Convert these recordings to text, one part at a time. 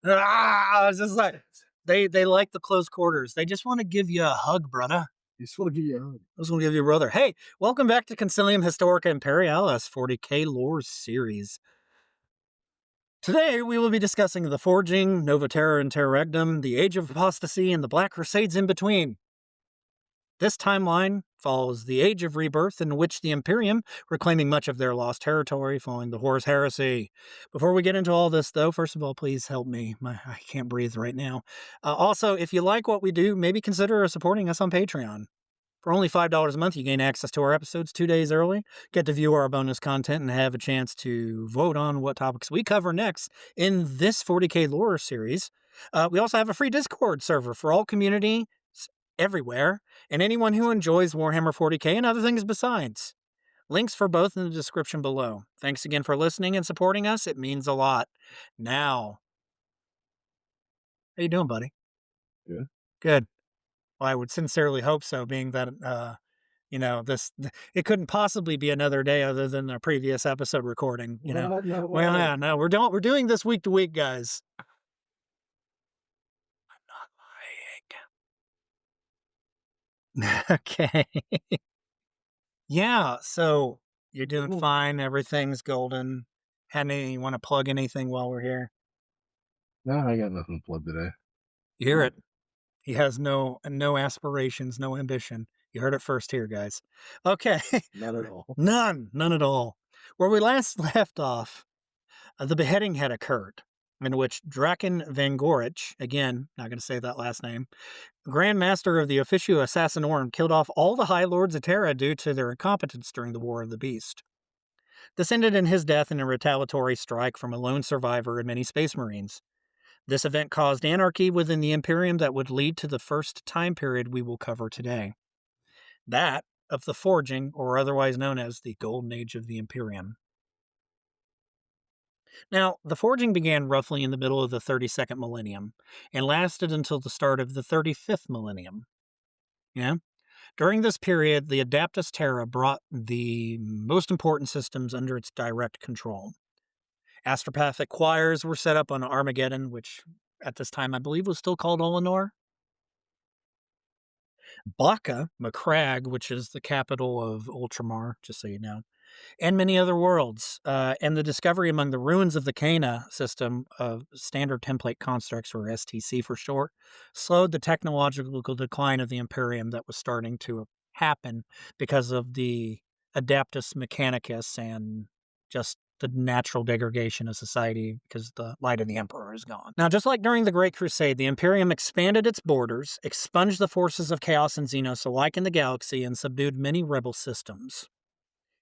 It's just like they like the close quarters. They just want to give you a hug, brother. You just want to give you a hug. I just want to give you a brother. Hey, welcome back to Concilium Historica Imperialis 40K Lore series. Today, we will be discussing the Forging, Nova Terra and Terra Regnum, the Age of Apostasy, and the Black Crusades in between. This timeline follows the Age of Rebirth, in which the Imperium reclaiming much of their lost territory following the Horus Heresy. Before we get into all this, though, first of all, please help me. I can't breathe right now. Also, if you like what we do, maybe consider supporting us on Patreon. For only $5 a month, you gain access to our episodes 2 days early, get to view our bonus content, and have a chance to vote on what topics we cover next in this 40K Lore series. We also have a free Discord server for all community everywhere, and anyone who enjoys Warhammer 40K and other things besides. Links for both in the description below. Thanks again for listening and supporting us. It means a lot. Now, how you doing, buddy? Good. Good. Well, I would sincerely hope so, being that it couldn't possibly be another day other than our previous episode recording. No Well, way. yeah, no, we're doing this week to week, guys. I'm not lying. Okay. Yeah, so you're doing fine. Everything's golden. You want to plug anything while we're here? No, I got nothing to plug today. You hear it. He has no aspirations, no ambition. You heard it first here, guys. Okay. Not at all. None at all. Where we last left off, the beheading had occurred, in which Draken Van Gorich, again, not going to say that last name, Grand Master of the Officio Assassinorum, killed off all the High Lords of Terra due to their incompetence during the War of the Beast. This ended in his death in a retaliatory strike from a lone survivor and many Space Marines. This event caused anarchy within the Imperium that would lead to the first time period we will cover today. That of the Forging, or otherwise known as the Golden Age of the Imperium. Now, the Forging began roughly in the middle of the 32nd millennium and lasted until the start of the 35th millennium. Yeah? During this period, the Adeptus Terra brought the most important systems under its direct control. Astropathic choirs were set up on Armageddon, which at this time I believe was still called Olenor. Baka, Macragge, which is the capital of Ultramar, just so you know, and many other worlds, and the discovery among the ruins of the Cana system of standard template constructs, or STC for short, slowed the technological decline of the Imperium that was starting to happen because of the Adeptus Mechanicus and just the natural degradation of society because the light of the Emperor is gone. Now, just like during the Great Crusade, the Imperium expanded its borders, expunged the forces of Chaos and Xenos alike in the galaxy, and subdued many rebel systems.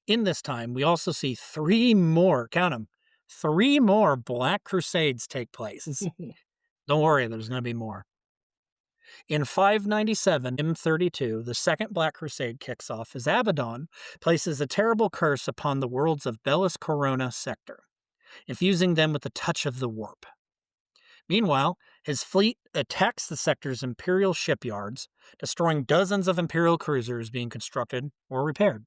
In this time, we also see 3 more, count them, 3 more Black Crusades take place. Don't worry, there's going to be more. In 597 M32, the Second Black Crusade kicks off as Abaddon places a terrible curse upon the worlds of Bellis Corona sector, infusing them with the touch of the warp. Meanwhile, his fleet attacks the sector's Imperial shipyards, destroying dozens of Imperial cruisers being constructed or repaired.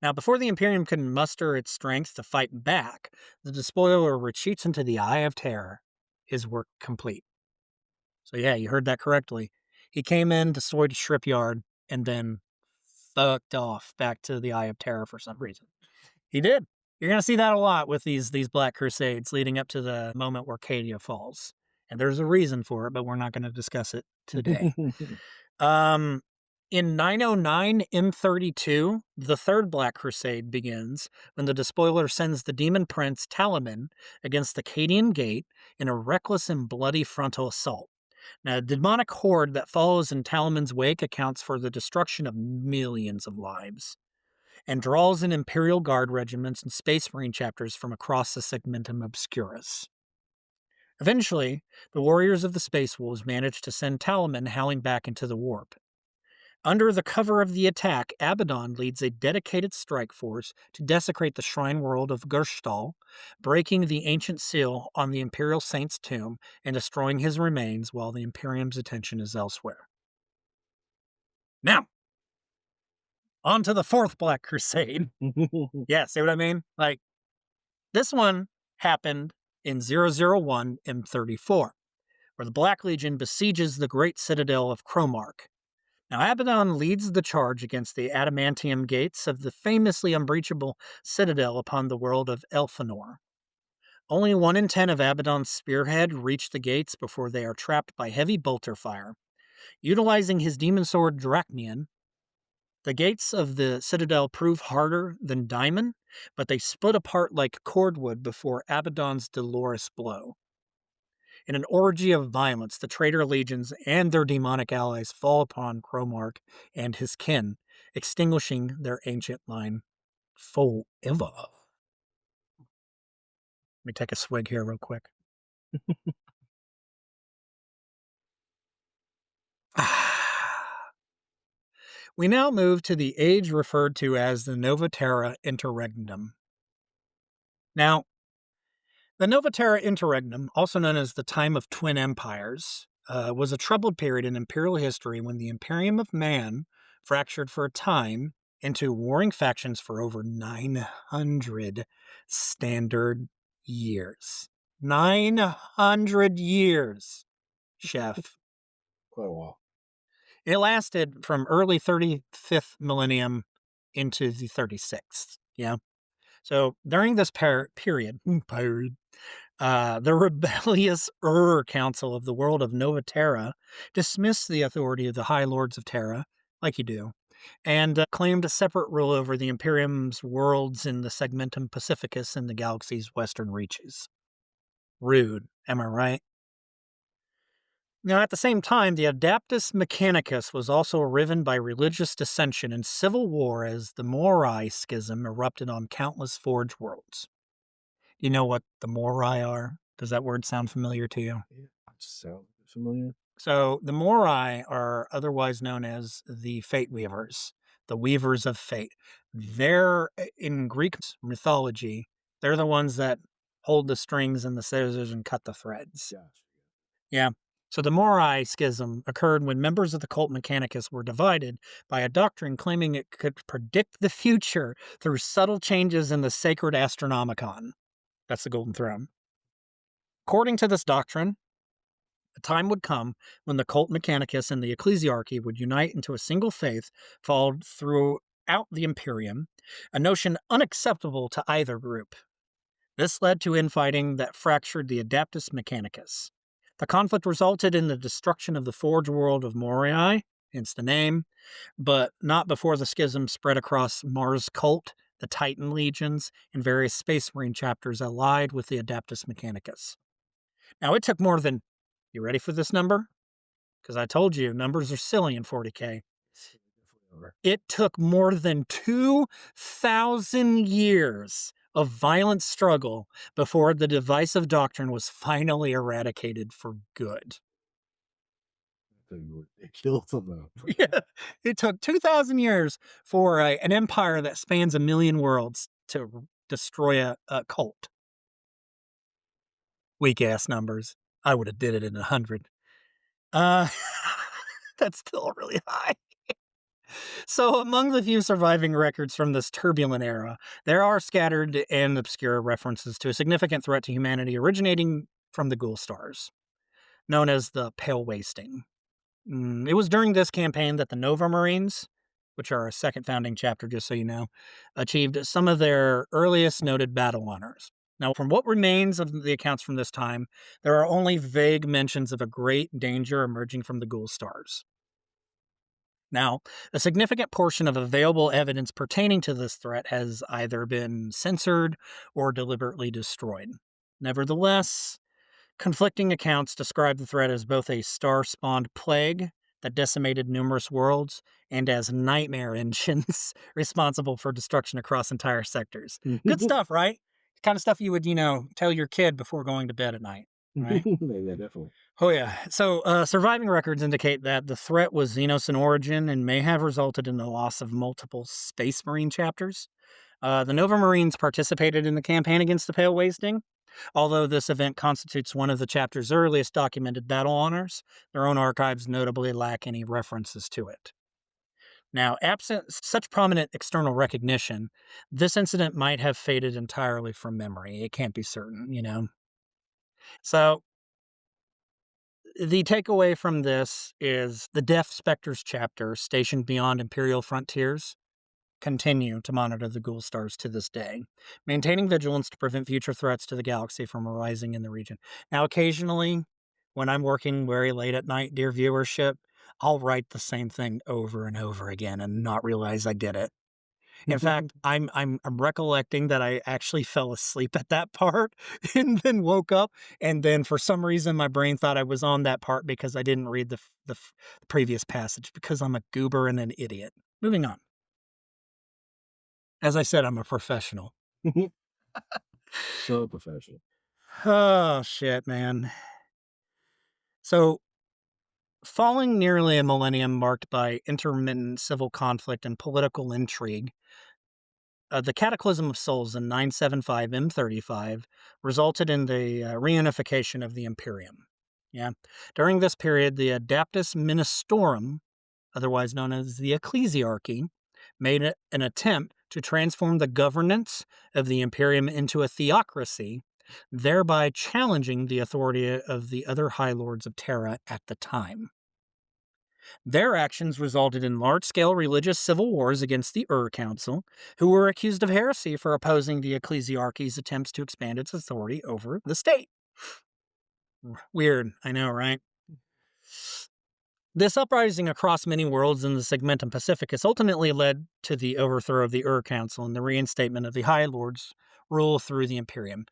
Now, before the Imperium can muster its strength to fight back, the despoiler retreats into the Eye of Terror, his work complete. So yeah, you heard that correctly. He came in, destroyed a shipyard, and then fucked off back to the Eye of Terror for some reason. He did. You're going to see that a lot with these Black Crusades leading up to the moment where Cadia falls. And there's a reason for it, but we're not going to discuss it today. In 909 M32, the Third Black Crusade begins when the despoiler sends the demon prince Talamin against the Cadian Gate in a reckless and bloody frontal assault. Now, the demonic horde that follows in Talamin's wake accounts for the destruction of millions of lives and draws in Imperial Guard regiments and Space Marine chapters from across the Segmentum Obscurus. Eventually, the warriors of the Space Wolves manage to send Talamin howling back into the warp. Under the cover of the attack, Abaddon leads a dedicated strike force to desecrate the shrine world of Gerstal, breaking the ancient seal on the Imperial Saint's tomb and destroying his remains while the Imperium's attention is elsewhere. Now, on to the Fourth Black Crusade. Yeah, see what I mean? Like, this one happened in 001 M34, where the Black Legion besieges the great citadel of Cromark. Now, Abaddon leads the charge against the adamantium gates of the famously unbreachable citadel upon the world of Elfinor. Only 1 in 10 of Abaddon's spearhead reach the gates before they are trapped by heavy bolter fire. Utilizing his demon sword Drachnian, the gates of the citadel prove harder than diamond, but they split apart like cordwood before Abaddon's dolorous blow. In an orgy of violence, the traitor legions and their demonic allies fall upon Cromark and his kin, extinguishing their ancient line forever. Let me take a swig here real quick. We now move to the age referred to as the Novaterra Interregnum. Now, the Novaterra Interregnum, also known as the Time of Twin Empires, was a troubled period in Imperial history when the Imperium of Man fractured for a time into warring factions for over 900 standard years. 900 years, chef. Quite a while. It lasted from early 35th millennium into the 36th. Yeah. So during this period, the rebellious Council of the world of Nova Terra dismissed the authority of the High Lords of Terra, like you do, and claimed a separate rule over the Imperium's worlds in the Segmentum Pacificus in the galaxy's western reaches. Rude, am I right? Now, at the same time, the Adaptus Mechanicus was also riven by religious dissension and civil war as the Morai schism erupted on countless Forge worlds. You know what the Morai are? Does that word sound familiar to you? Yeah, sound familiar? So, the Morai are otherwise known as the Fate Weavers, the Weavers of Fate. They're, in Greek mythology, they're the ones that hold the strings and the scissors and cut the threads. Gosh. Yeah. So the Morai schism occurred when members of the cult Mechanicus were divided by a doctrine claiming it could predict the future through subtle changes in the sacred Astronomicon. That's the Golden Throne. According to this doctrine, a time would come when the cult Mechanicus and the ecclesiarchy would unite into a single faith followed throughout the Imperium, a notion unacceptable to either group. This led to infighting that fractured the Adaptus Mechanicus. The conflict resulted in the destruction of the Forge world of Morai, hence the name, but not before the schism spread across Mars Cult, the Titan Legions, and various Space Marine chapters allied with the Adaptus Mechanicus. Now, it took more than, you ready for this number? Because I told you, numbers are silly in 40K. It took more than 2,000 years of violent struggle before the divisive doctrine was finally eradicated for good. It killed them though. Yeah, it took 2,000 years for an empire that spans a million worlds to destroy a cult. Weak ass numbers. I would have did it in 100. That's still really high. So, among the few surviving records from this turbulent era, there are scattered and obscure references to a significant threat to humanity originating from the Ghoul Stars, known as the Pale Wasting. It was during this campaign that the Nova Marines, which are a second founding chapter, just so you know, achieved some of their earliest noted battle honors. Now, from what remains of the accounts from this time, there are only vague mentions of a great danger emerging from the Ghoul Stars. Now, a significant portion of available evidence pertaining to this threat has either been censored or deliberately destroyed. Nevertheless, conflicting accounts describe the threat as both a star-spawned plague that decimated numerous worlds and as nightmare engines responsible for destruction across entire sectors. Good stuff, right? Kind of stuff you would, tell your kid before going to bed at night, right? Yeah, definitely. Oh, yeah. So, surviving records indicate that the threat was Xenos in origin and may have resulted in the loss of multiple Space Marine chapters. The Nova Marines participated in the campaign against the Pale Wasting. Although this event constitutes one of the chapter's earliest documented battle honors, their own archives notably lack any references to it. Now, absent such prominent external recognition, this incident might have faded entirely from memory. It can't be certain. So the takeaway from this is the Death Spectres chapter stationed beyond Imperial frontiers continue to monitor the ghoul stars to this day, maintaining vigilance to prevent future threats to the galaxy from arising in the region. Now, occasionally, when I'm working very late at night, dear viewership, I'll write the same thing over and over again and not realize I did it. In fact, I'm recollecting that I actually fell asleep at that part and then woke up, and then for some reason my brain thought I was on that part because I didn't read the previous passage because I'm a goober and an idiot. Moving on. As I said, I'm a professional. So professional. Oh shit, man. So, following nearly a millennium marked by intermittent civil conflict and political intrigue, the Cataclysm of Souls in 975 M35 resulted in the reunification of the Imperium. Yeah. During this period, the Adaptus Ministorum, otherwise known as the Ecclesiarchy, made an attempt to transform the governance of the Imperium into a theocracy, thereby challenging the authority of the other High Lords of Terra at the time. Their actions resulted in large-scale religious civil wars against the Council, who were accused of heresy for opposing the Ecclesiarchy's attempts to expand its authority over the state. Weird, I know, right? This uprising across many worlds in the Segmentum Pacificus ultimately led to the overthrow of the Council and the reinstatement of the High Lords' rule through the Imperium.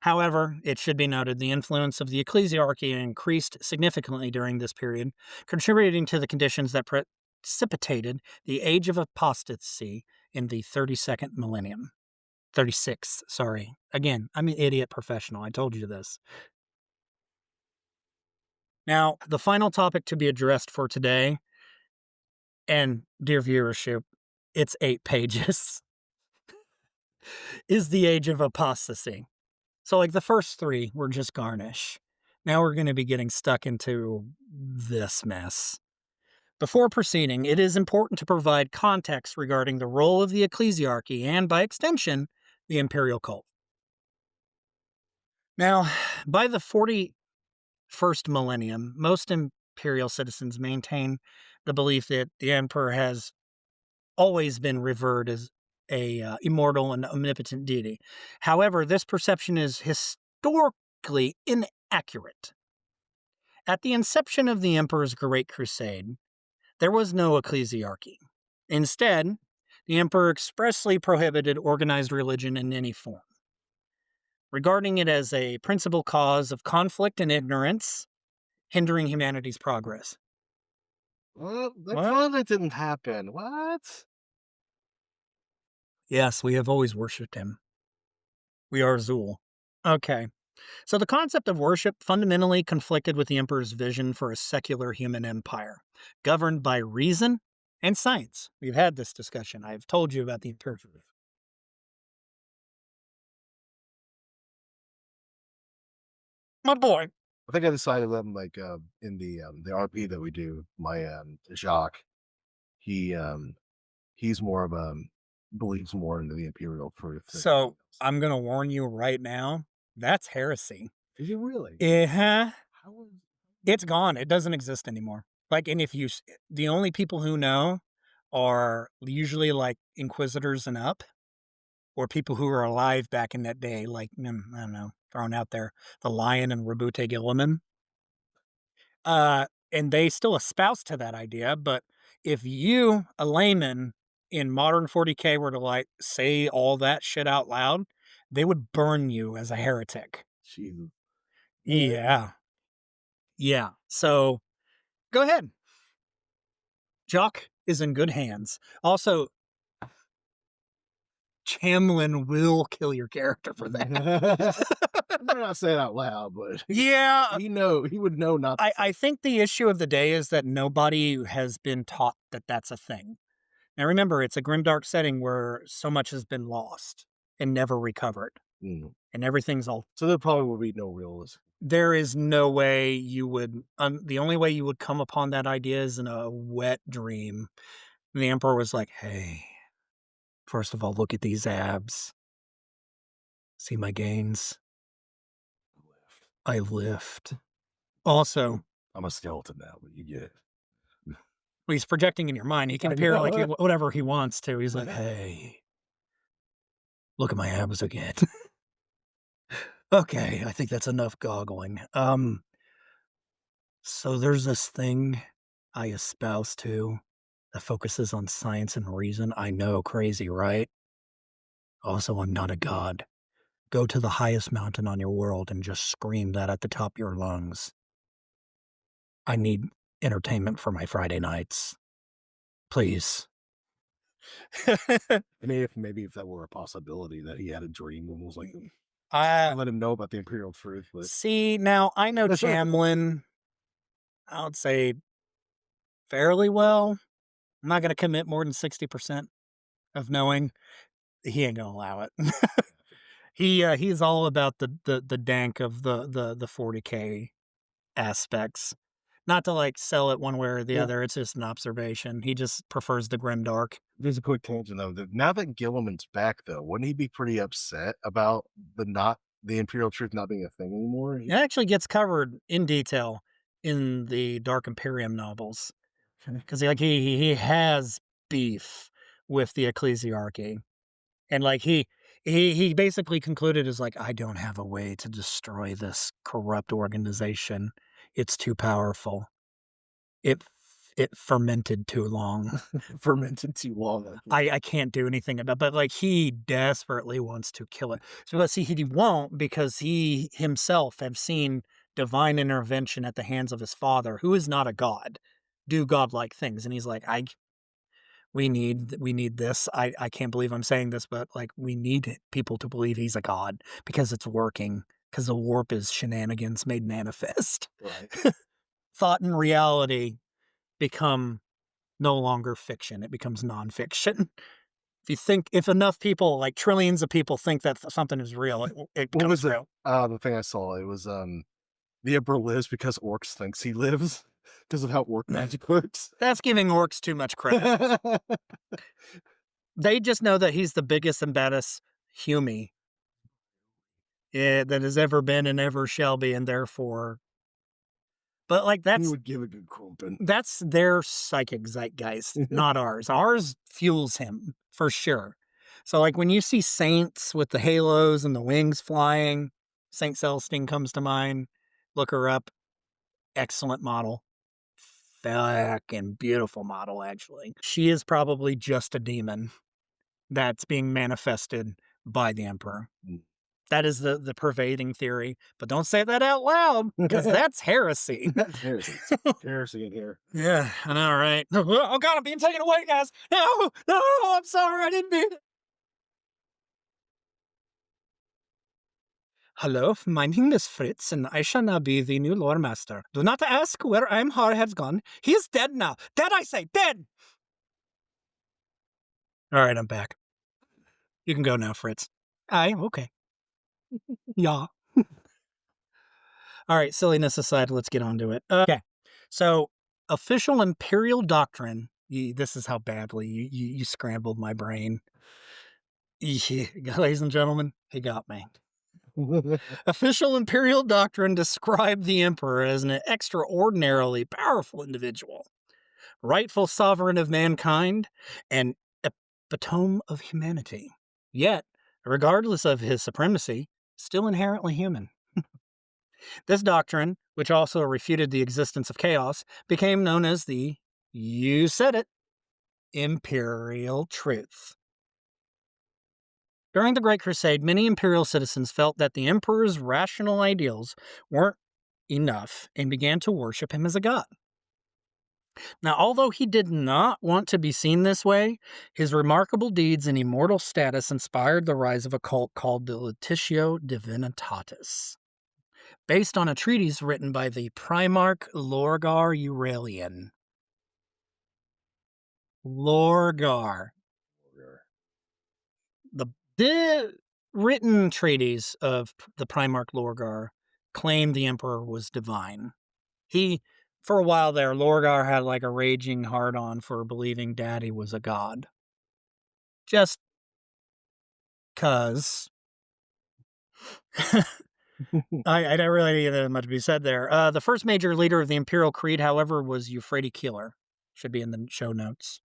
However, it should be noted the influence of the ecclesiarchy increased significantly during this period, contributing to the conditions that precipitated the Age of Apostasy in the 32nd millennium. 36th, sorry. Again, I'm an idiot professional. I told you this. Now, the final topic to be addressed for today, and dear viewership, it's 8 pages, is the Age of Apostasy. So, like, the first 3 were just garnish. Now we're going to be getting stuck into this mess. Before proceeding, it is important to provide context regarding the role of the ecclesiarchy and, by extension, the imperial cult. Now, by the 41st millennium, most imperial citizens maintain the belief that the emperor has always been revered as a immortal and omnipotent deity. However, this perception is historically inaccurate. At the inception of the emperor's Great Crusade, there was no ecclesiarchy. Instead, the emperor expressly prohibited organized religion in any form, regarding it as a principal cause of conflict and ignorance, hindering humanity's progress. Well, that What? conflict didn't happen. What? Yes, we have always worshipped him. We are Zul. Okay. So the concept of worship fundamentally conflicted with the emperor's vision for a secular human empire, governed by reason and science. We've had this discussion. I've told you about the imperative. My boy. I think I decided them in the RP that we do. My Jacques, he he's more of believes more into the Imperial truth than anything So else. I'm going to warn you right now. That's heresy. Is he really? Uh-huh. How is It's gone. It doesn't exist anymore. Like, and if you, the only people who know are usually like inquisitors and up, or people who were alive back in that day, like, I don't know, thrown out there, the Lion and Rabute Gilliman. And they still espouse to that idea, but if you, a layman in modern 40K, were to like say all that shit out loud, they would burn you as a heretic. Jesus? Yeah. Yeah. So go ahead. Jock is in good hands. Also, Chamlin will kill your character for that. I better not say it out loud, but Yeah. he would know not. I think the issue of the day is that nobody has been taught that that's a thing. Now remember, it's a grimdark setting where so much has been lost and never recovered, Mm. and everything's all. So there probably will be no realism. There is no way you would. The only way you would come upon that idea is in a wet dream. And the emperor was like, "Hey, first of all, look at these abs. See my gains." I lift. Also, I'm a skeleton now, but you get it. well, he's projecting in your mind. He can I appear like know. whatever he wants to. He's like, "Hey, look at my abs again." Okay, I think that's enough goggling. So there's this thing I espouse to that focuses on science and reason. I know, crazy, right? Also, I'm not a god. Go to the highest mountain on your world and just scream that at the top of your lungs. I need entertainment for my Friday nights. Please. I mean, if maybe if that were a possibility that he had a dream and was like, I I let him know about the Imperial truth, but see now I know Chamlin, I would say fairly well. I'm not gonna commit more than 60% of knowing. He ain't gonna allow it. He's all about the dank of the 40K aspects. Not to, like, sell it one way or the yeah. other, it's just an observation. He just prefers the grimdark. There's a quick tangent though. Now that Gilliman's back though, wouldn't he be pretty upset about the Imperial truth not being a thing anymore? It actually gets covered in detail in the Dark Imperium novels, because he has beef with the ecclesiarchy, and, like, he basically concluded as, like, "I don't have a way to destroy this corrupt organization. It's too powerful. It it fermented too long. Fermented too long. I can't do anything about," but, like, he desperately wants to kill it. So, but see, he won't because he himself have seen divine intervention at the hands of his father, who is not a god, do godlike things, and he's like, "I we need this. I can't believe I'm saying this, but, like, we need people to believe he's a god because it's working. Because the warp is shenanigans made manifest." Right. Thought and reality become no longer fiction, it becomes nonfiction. If enough people, like trillions of people think that something is real, it What becomes was it? real. The thing I saw, it was the Emperor lives because Orcs thinks he lives because of how orc magic works. That's giving orcs too much credit. They just know that he's the biggest and baddest humie, that has ever been and ever shall be, and therefore but, like, He would give a good crumpin. that's their psychic zeitgeist, not ours. Ours fuels him, for sure. So, like, when you see saints with the halos and the wings flying, Saint Celestine comes to mind, look her up, excellent model. Fucking beautiful model, actually. She is probably just a demon that's being manifested by the Emperor. Mm. That is the pervading theory, but don't say that out loud because that's heresy. That's heresy. Heresy in here. Yeah, I know, right? Oh God, I'm being taken away, guys. No, no, I'm sorry, I didn't mean it. Hello, my name is Fritz, and I shall now be the new lore master. Do not ask where Iomhar has gone. He is dead now. Dead, I say, dead! All right, I'm back. You can go now, Fritz. Aye, okay. Yeah. All right, silliness aside, let's get on to it. Okay, so official Imperial doctrine. This is how badly you scrambled my brain. Ladies and gentlemen, he got me. Official Imperial doctrine described the Emperor as an extraordinarily powerful individual, rightful sovereign of mankind, and epitome of humanity. Yet, regardless of his supremacy, still inherently human. This doctrine, which also refuted the existence of chaos, became known as the, you said it, Imperial Truth. During the Great Crusade, many imperial citizens felt that the emperor's rational ideals weren't enough and began to worship him as a god. Now, although he did not want to be seen this way, his remarkable deeds and immortal status inspired the rise of a cult called the Laetitio Divinitatis, based on a treatise written by the Primarch Lorgar Aurelian. Lorgar. The written treatise of the Primarch Lorgar claimed the emperor was divine. For a while there, Lorgar had like a raging hard-on for believing Daddy was a god. Just 'cause. I don't really think there's much to be said there. The first major leader of the Imperial Creed, however, was Euphrates Keeler. Should be in the show notes.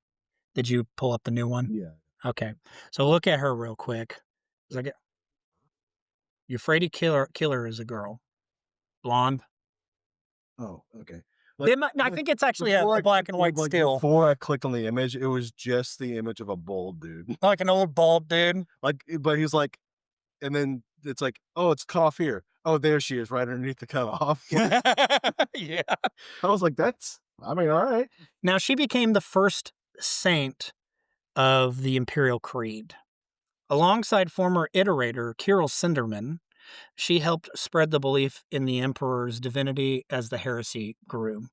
Did you pull up the new one? Yeah. Okay. So look at her real quick. 'Cause I get Euphrates Keeler is a girl. Blonde. Oh, okay. They Like, might, no, I be think it's actually before a I black and white like, still. before I clicked on the image, it was just the image of a bald dude. Like an old bald dude. Like, but he's like and then it's like, "Oh, it's cut off here. Oh, there she is right underneath the cut off." Like, Yeah. I was like, "That's I mean, alright." Now she became the first saint of the Imperial Creed. Alongside former iterator Kirill Sinderman, she helped spread the belief in the emperor's divinity as the heresy grew.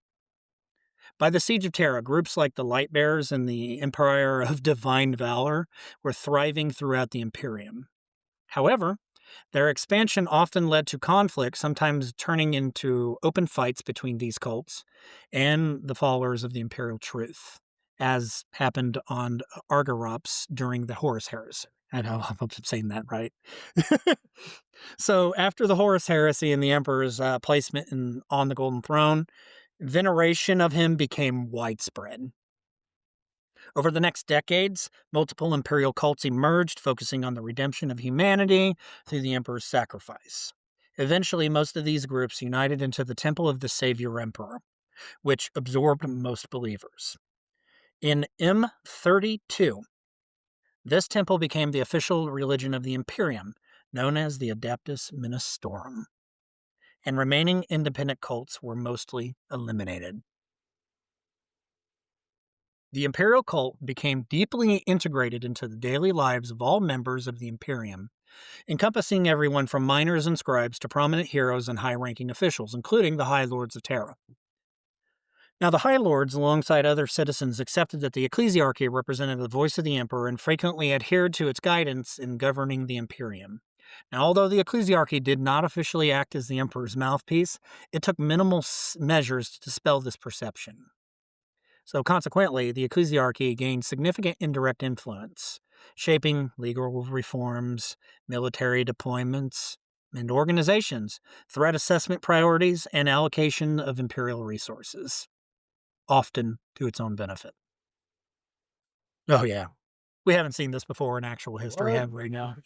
By the Siege of Terra, groups like the Lightbearers and the Empire of Divine Valor were thriving throughout the Imperium. However, their expansion often led to conflict, sometimes turning into open fights between these cults and the followers of the Imperial Truth, as happened on Argorops during the Horus Heresy. I know, I hope I'm saying that right. So, after the Horus Heresy and the Emperor's placement on the Golden Throne, veneration of him became widespread. Over the next decades, multiple imperial cults emerged, focusing on the redemption of humanity through the emperor's sacrifice. Eventually, most of these groups united into the Temple of the Savior Emperor, which absorbed most believers. In M32, this temple became the official religion of the Imperium, known as the Adeptus Ministorum, and remaining independent cults were mostly eliminated. The imperial cult became deeply integrated into the daily lives of all members of the Imperium, encompassing everyone from miners and scribes to prominent heroes and high-ranking officials, including the High Lords of Terra. Now, the High Lords, alongside other citizens, accepted that the ecclesiarchy represented the voice of the emperor and frequently adhered to its guidance in governing the Imperium. Now, although the ecclesiarchy did not officially act as the emperor's mouthpiece, it took minimal measures to dispel this perception. So consequently, the ecclesiarchy gained significant indirect influence, shaping legal reforms, military deployments, and organizations, threat assessment priorities, and allocation of imperial resources, often to its own benefit. Oh, yeah. We haven't seen this before in actual history, What? have we now?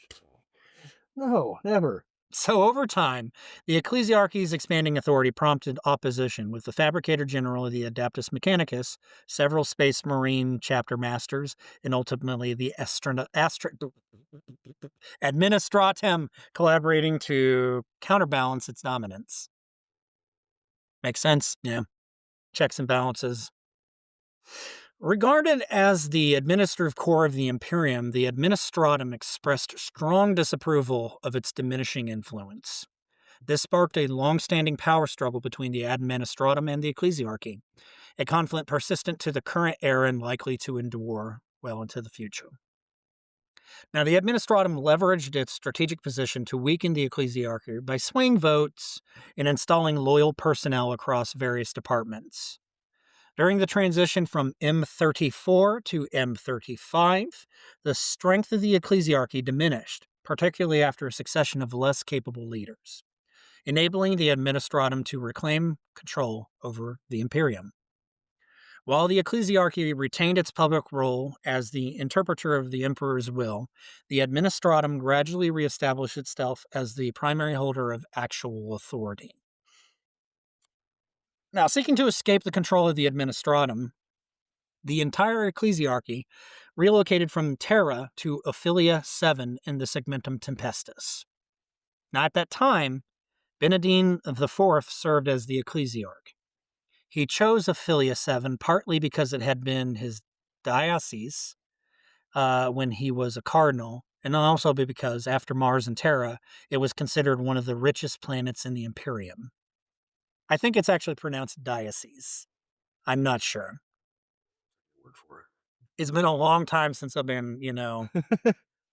No, never. So, over time, the ecclesiarchy's expanding authority prompted opposition, with the Fabricator General of the Adeptus Mechanicus, several Space Marine chapter masters, and ultimately the Administratum collaborating to counterbalance its dominance. Makes sense? Yeah. Checks and balances. Regarded as the administrative core of the Imperium, the Administratum expressed strong disapproval of its diminishing influence. This sparked a long-standing power struggle between the administratum and the ecclesiarchy, a conflict persistent to the current era and likely to endure well into the future. Now, the administratum leveraged its strategic position to weaken the ecclesiarchy by swaying votes and installing loyal personnel across various departments. During the transition from M34 to M35, the strength of the ecclesiarchy diminished, particularly after a succession of less capable leaders, enabling the administratum to reclaim control over the Imperium. While the ecclesiarchy retained its public role as the interpreter of the emperor's will, the administratum gradually reestablished itself as the primary holder of actual authority. Now, seeking to escape the control of the administratum, the entire ecclesiarchy relocated from Terra to Ophelia 7 in the Segmentum Tempestus. Now, at that time, Benedine IV served as the ecclesiarch. He chose Ophelia 7 partly because it had been his diocese when he was a cardinal, and also because, after Mars and Terra, it was considered one of the richest planets in the Imperium. I think it's actually pronounced diocese. I'm not sure. Word for it. It's been a long time since I've been, I'm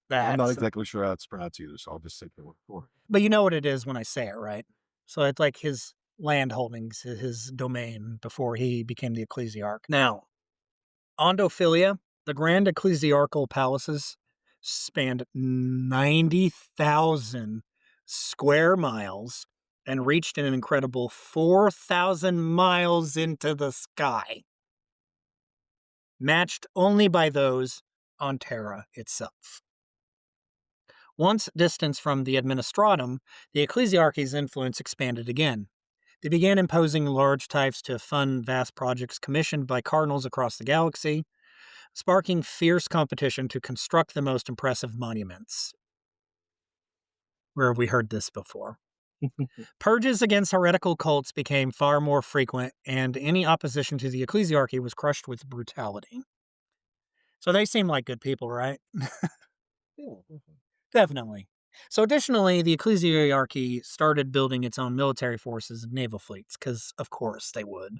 that. not So. exactly sure how it's pronounced either, so I'll just take the word for it. But you know what it is when I say it, right? So it's like his land holdings, his domain before he became the ecclesiarch. Now, Ondophilia, the grand ecclesiarchal palaces spanned 90,000 square miles and reached an incredible 4,000 miles into the sky, matched only by those on Terra itself. Once distanced from the administratum, the ecclesiarchy's influence expanded again. They began imposing large tithes to fund vast projects commissioned by cardinals across the galaxy, sparking fierce competition to construct the most impressive monuments. Where have we heard this before? Purges against heretical cults became far more frequent, and any opposition to the ecclesiarchy was crushed with brutality. So they seem like good people, right? Yeah. Definitely. So, additionally, the ecclesiarchy started building its own military forces and naval fleets, because of course they would.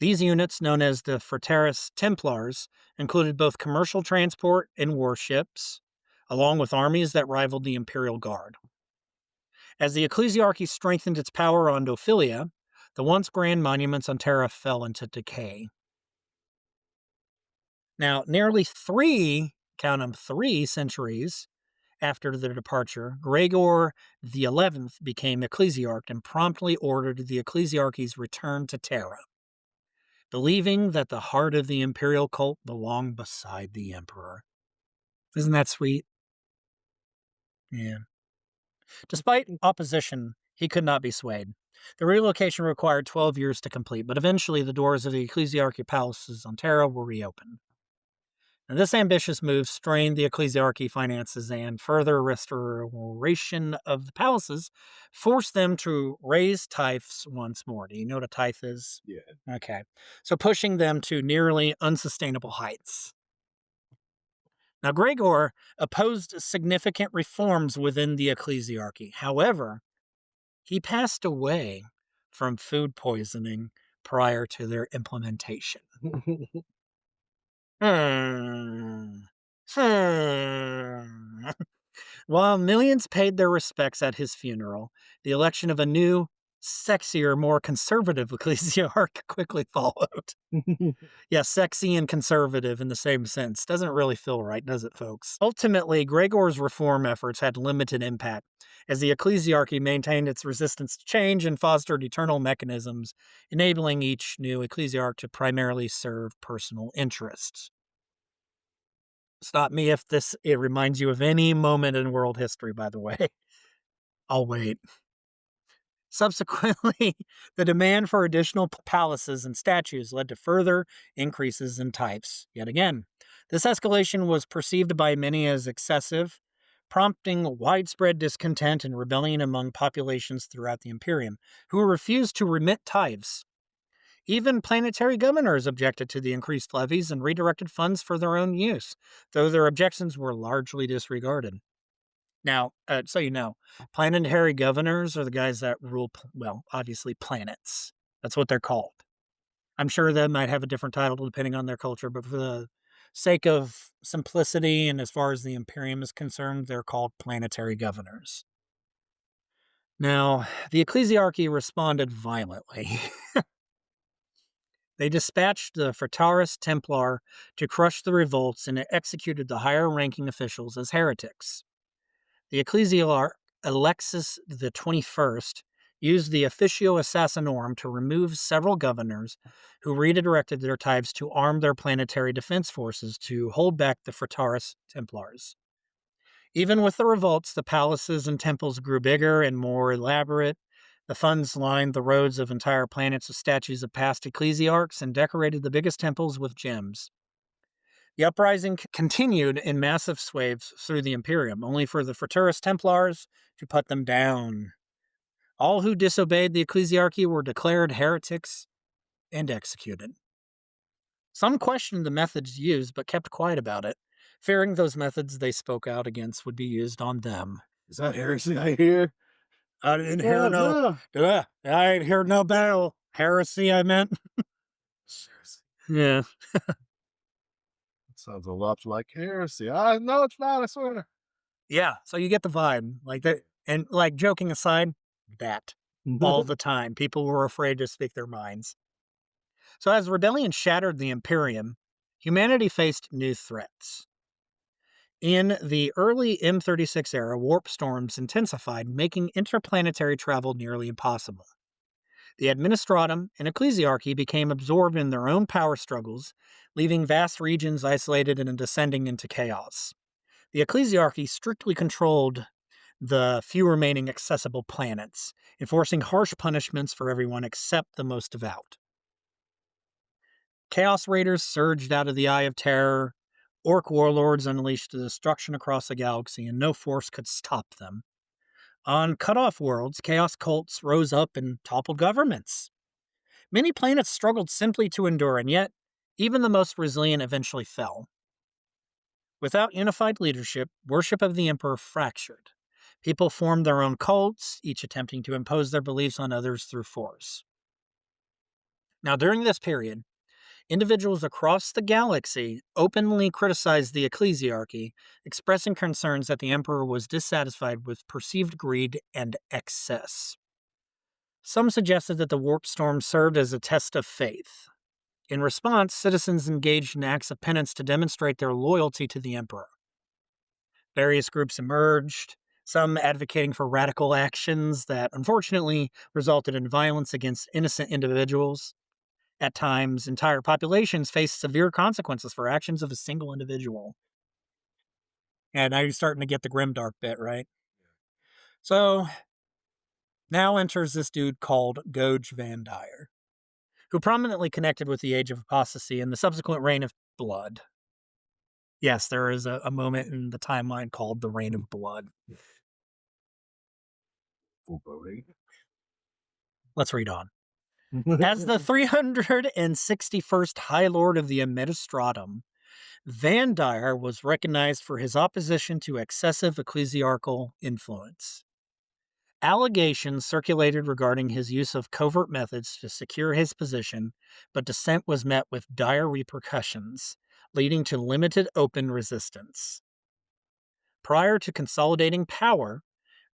These units, known as the Fraternis Templars, included both commercial transport and warships, along with armies that rivaled the Imperial Guard. As the ecclesiarchy strengthened its power on Ophilia, the once grand monuments on Terra fell into decay. Now, nearly count them, 3 centuries after their departure, Gregor XI became ecclesiarch and promptly ordered the ecclesiarchy's return to Terra, believing that the heart of the imperial cult belonged beside the emperor. Isn't that sweet? Yeah. Despite opposition, he could not be swayed. The relocation required 12 years to complete, but eventually the doors of the ecclesiarchy palaces on Terra were reopened. And this ambitious move strained the ecclesiarchy finances, and further restoration of the palaces forced them to raise tithes once more. Do you know what a tithe is? Yeah. Okay. So pushing them to nearly unsustainable heights. Now, Gregor opposed significant reforms within the ecclesiarchy. However, he passed away from food poisoning prior to their implementation. Hmm. Hmm. While millions paid their respects at his funeral, the election of a new, sexier, more conservative ecclesiarch quickly followed. Yeah, sexy and conservative in the same sense. Doesn't really feel right, does it, folks? Ultimately, Gregor's reform efforts had limited impact, as the ecclesiarchy maintained its resistance to change and fostered eternal mechanisms, enabling each new ecclesiarch to primarily serve personal interests. Stop me if it reminds you of any moment in world history, by the way. I'll wait. Subsequently, the demand for additional palaces and statues led to further increases in types. Yet again, this escalation was perceived by many as excessive, prompting widespread discontent and rebellion among populations throughout the Imperium, who refused to remit tithes. Even planetary governors objected to the increased levies and redirected funds for their own use, though their objections were largely disregarded. Now, so you know, planetary governors are the guys that rule, well, obviously planets. That's what they're called. I'm sure they might have a different title depending on their culture, but for the sake of simplicity and as far as the Imperium is concerned, they're called planetary governors. Now, the ecclesiarchy responded violently. They dispatched the Fraternis Templar to crush the revolts and executed the higher ranking officials as heretics. The ecclesiarch Alexis the 21st used the Officio Assassinorum to remove several governors who redirected their tithes to arm their planetary defense forces to hold back the Fraternis Templars. Even with the revolts, the palaces and temples grew bigger and more elaborate. The funds lined the roads of entire planets with statues of past ecclesiarchs and decorated the biggest temples with gems. The uprising continued in massive swaths through the Imperium, only for the Fraternis Templars to put them down. All who disobeyed the ecclesiarchy were declared heretics and executed. Some questioned the methods used but kept quiet about it, fearing those methods they spoke out against would be used on them. Is that heresy I hear? I didn't hear Yeah, no. no. I ain't heard no battle. Heresy, I meant. Seriously. Yeah. It sounds a lot like heresy. I no, it's not, I swear. Yeah. So you get the vibe. Like that. And like joking aside, that all the time. People were afraid to speak their minds. So as rebellion shattered the Imperium, humanity faced new threats. In the early M36 era, warp storms intensified, making interplanetary travel nearly impossible. The administratum and ecclesiarchy became absorbed in their own power struggles, leaving vast regions isolated and descending into chaos. The ecclesiarchy strictly controlled the few remaining accessible planets, enforcing harsh punishments for everyone except the most devout. Chaos Raiders surged out of the Eye of Terror. Orc warlords unleashed destruction across the galaxy, and no force could stop them. On cut-off worlds, chaos cults rose up and toppled governments. Many planets struggled simply to endure, and yet, even the most resilient eventually fell. Without unified leadership, worship of the Emperor fractured. People formed their own cults, each attempting to impose their beliefs on others through force. Now, during this period, individuals across the galaxy openly criticized the ecclesiarchy, expressing concerns that the Emperor was dissatisfied with perceived greed and excess. Some suggested that the warp storm served as a test of faith. In response, citizens engaged in acts of penance to demonstrate their loyalty to the Emperor. Various groups emerged, some advocating for radical actions that unfortunately resulted in violence against innocent individuals. At times, entire populations faced severe consequences for actions of a single individual. And now you're starting to get the grimdark bit, right? So now enters this dude called Goj Van Dyer, who prominently connected with the Age of Apostasy and the subsequent Reign of Blood. Yes, there is a moment in the timeline called the Reign of Blood. Foreboding. Let's read on. As the 361st High Lord of the Administratum, Van Dyer was recognized for his opposition to excessive ecclesiarchal influence. Allegations circulated regarding his use of covert methods to secure his position, but dissent was met with dire repercussions, leading to limited open resistance. Prior to consolidating power,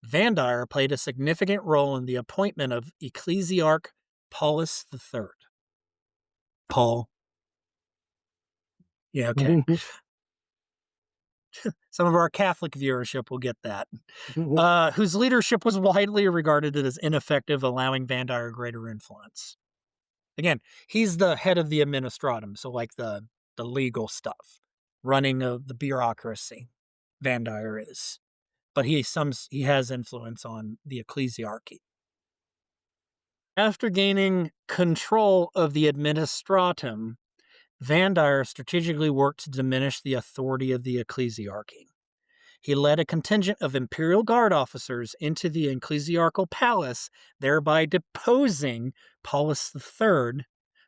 Van Dyer played a significant role in the appointment of Ecclesiarch Paulus III. Paul. Yeah, okay. Some of our Catholic viewership will get that. Whose leadership was widely regarded as ineffective, allowing Van Dyer greater influence. Again, he's the head of the administratum, so like the legal stuff, running of the bureaucracy. Van Dyer is, but he has influence on the ecclesiarchy. After gaining control of the administratum, Van Dyer strategically worked to diminish the authority of the ecclesiarchy. He led a contingent of Imperial Guard officers into the ecclesiarchal palace, thereby deposing Paulus III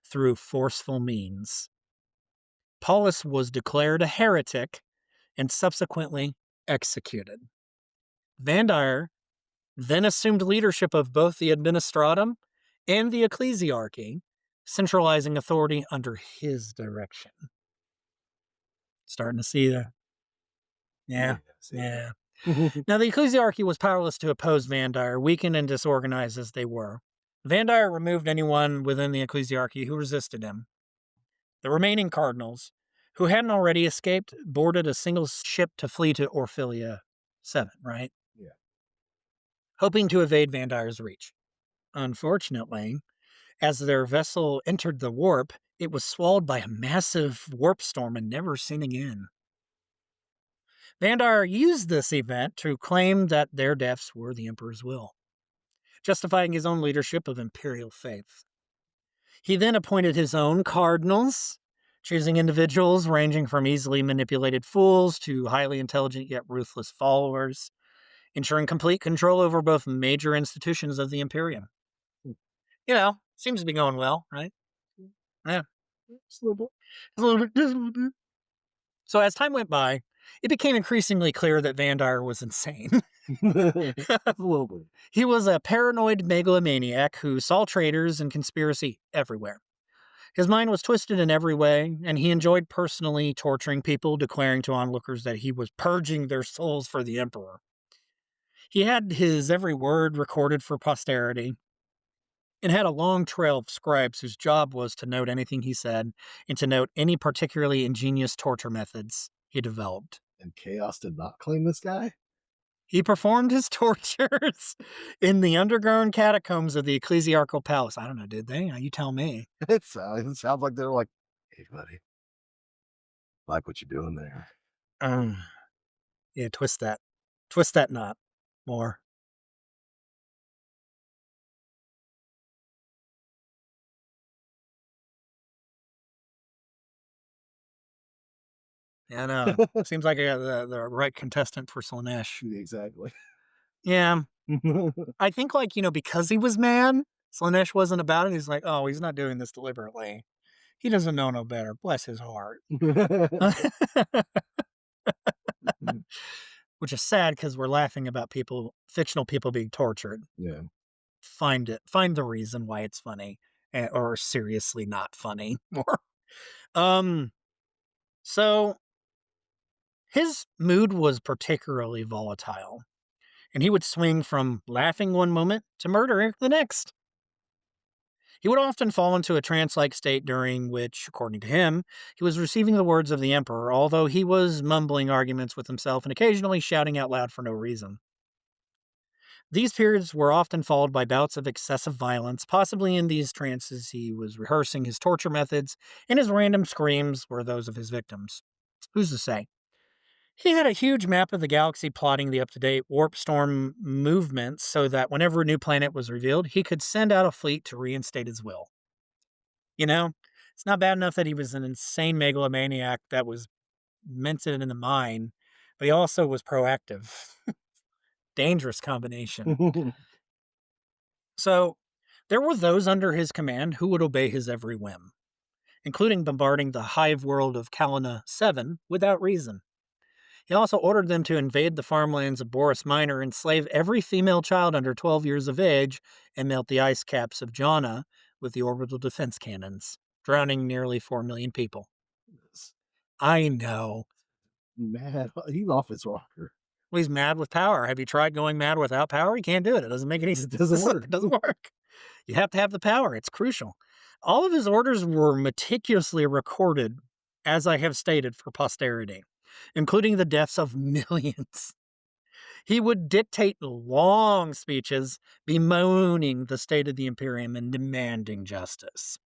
through forceful means. Paulus was declared a heretic and subsequently executed. Van Dyer then assumed leadership of both the administratum and the ecclesiarchy, centralizing authority under his direction. Starting to see the... Yeah. Now, the ecclesiarchy was powerless to oppose Van Dyer, weakened and disorganized as they were. Van Dyer removed anyone within the ecclesiarchy who resisted him. The remaining cardinals, who hadn't already escaped, boarded a single ship to flee to Orphilia 7, right? Yeah. Hoping to evade Van Dyer's reach. Unfortunately, as their vessel entered the warp, it was swallowed by a massive warp storm and never seen again. Van Dyer used this event to claim that their deaths were the Emperor's will, justifying his own leadership of Imperial faith. He then appointed his own cardinals, choosing individuals ranging from easily manipulated fools to highly intelligent yet ruthless followers, ensuring complete control over both major institutions of the Imperium. You know, seems to be going well, right? Yeah. Just a little bit. So as time went by, it became increasingly clear that Van Dyer was insane. A little bit. He was a paranoid megalomaniac who saw traitors and conspiracy everywhere. His mind was twisted in every way, and he enjoyed personally torturing people, declaring to onlookers that he was purging their souls for the Emperor. He had his every word recorded for posterity, and had a long trail of scribes whose job was to note anything he said and to note any particularly ingenious torture methods he developed. And Chaos did not claim this guy? He performed his tortures in the underground catacombs of the ecclesiarchal palace. I don't know, did they? You tell me. It sounds like they're like, "Hey, buddy, like what you're doing there." Um, yeah, twist that knot more. Yeah, I know. Seems like I got the right contestant for Slanesh. Exactly. Yeah, I think, like, because he was mad, Slanesh wasn't about it. He's like, oh, he's not doing this deliberately. He doesn't know no better. Bless his heart. Which is sad because we're laughing about fictional people being tortured. Yeah. Find the reason why it's funny, or seriously not funny. More. Um. So his mood was particularly volatile, and he would swing from laughing one moment to murder the next. He would often fall into a trance like state during which, according to him, he was receiving the words of the Emperor, although he was mumbling arguments with himself and occasionally shouting out loud for no reason. These periods were often followed by bouts of excessive violence. Possibly in these trances, he was rehearsing his torture methods, and his random screams were those of his victims. Who's to say? He had a huge map of the galaxy plotting the up to date warp storm movements so that whenever a new planet was revealed, he could send out a fleet to reinstate his will. You know, it's not bad enough that he was an insane megalomaniac that was minted in the mind, but he also was proactive. Dangerous combination. So, there were those under his command who would obey his every whim, including bombarding the hive world of Kalina 7 without reason. He also ordered them to invade the farmlands of Boris Minor, enslave every female child under 12 years of age, and melt the ice caps of Jana with the orbital defense cannons, drowning nearly 4 million people. I know. Mad. He's off his rocker. Well, he's mad with power. Have you tried going mad without power? You can't do it. It doesn't make any It sense. doesn't work. It doesn't work. You have to have the power. It's crucial. All of his orders were meticulously recorded, as I have stated, for posterity, including the deaths of millions. He would dictate long speeches bemoaning the state of the Imperium and demanding justice.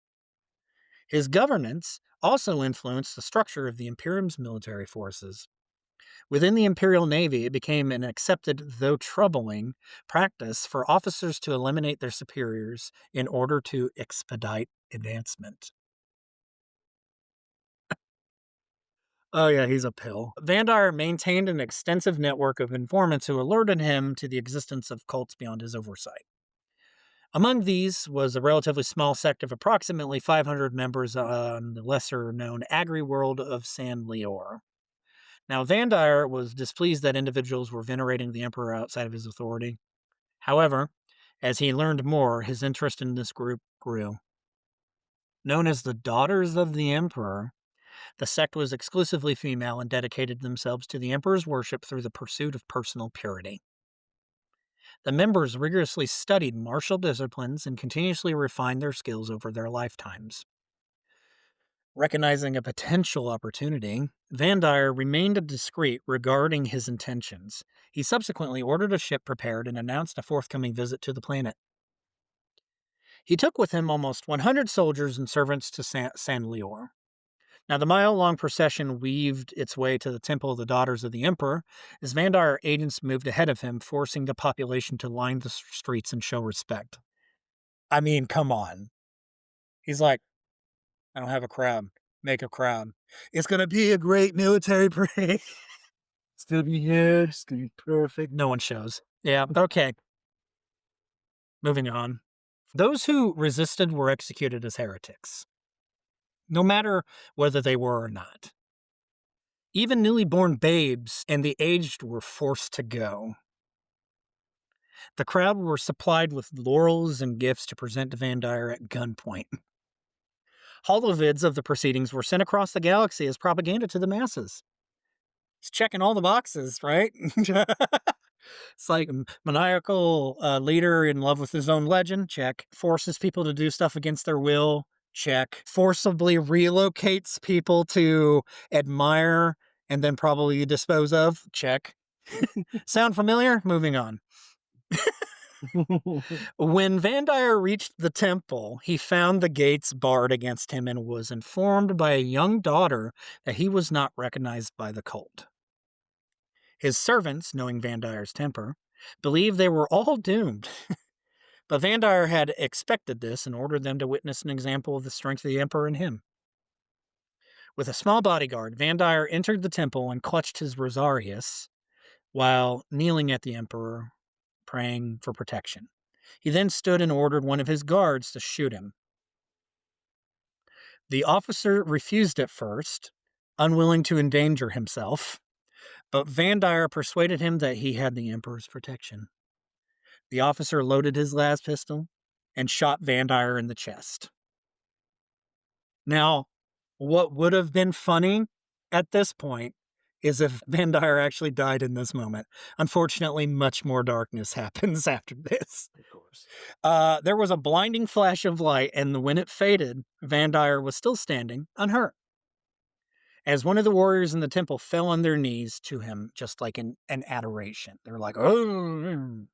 His governance also influenced the structure of the Imperium's military forces. Within the Imperial Navy, it became an accepted, though troubling, practice for officers to eliminate their superiors in order to expedite advancement. Oh, yeah, he's a pill. Vandar maintained an extensive network of informants who alerted him to the existence of cults beyond his oversight. Among these was a relatively small sect of approximately 500 members on the lesser known agri world of San Leor. Now, Vandar was displeased that individuals were venerating the Emperor outside of his authority. However, as he learned more, his interest in this group grew. Known as the Daughters of the Emperor, the sect was exclusively female and dedicated themselves to the Emperor's worship through the pursuit of personal purity. The members rigorously studied martial disciplines and continuously refined their skills over their lifetimes. Recognizing a potential opportunity, Vandar remained discreet regarding his intentions. He subsequently ordered a ship prepared and announced a forthcoming visit to the planet. He took with him almost 100 soldiers and servants to San Leor. Now, the mile-long procession weaved its way to the Temple of the Daughters of the Emperor as Vandar agents moved ahead of him, forcing the population to line the streets and show respect. I mean, come on. He's like, I don't have a crowd. Make a crowd. It's going to be a great military parade. It's gonna be huge. It's gonna be perfect. No one shows. Yeah, okay. Moving on. Those who resisted were executed as heretics, no matter whether they were or not. Even newly born babes and the aged were forced to go. The crowd were supplied with laurels and gifts to present to Vandar at gunpoint. Holovids of the proceedings were sent across the galaxy as propaganda to the masses. He's checking all the boxes, right? It's like maniacal leader in love with his own legend, check. Forces people to do stuff against their will, check. Forcibly relocates people to admire and then probably dispose of. Check. Sound familiar? Moving on. When Vandire reached the temple, he found the gates barred against him and was informed by a young daughter that he was not recognized by the cult. His servants, knowing Vandire's temper, believed they were all doomed. But Vandire had expected this and ordered them to witness an example of the strength of the Emperor in him. With a small bodyguard, Vandire entered the temple and clutched his rosarius while kneeling at the Emperor, praying for protection. He then stood and ordered one of his guards to shoot him. The officer refused at first, unwilling to endanger himself, but Vandire persuaded him that he had the Emperor's protection. The officer loaded his last pistol and shot Vandire in the chest. Now, what would have been funny at this point is if Vandire actually died in this moment. Unfortunately, much more darkness happens after this. Of course. There was a blinding flash of light, and when it faded, Vandire was still standing, unhurt. As one of the warriors in the temple fell on their knees to him, just like in an adoration. They're like, oh,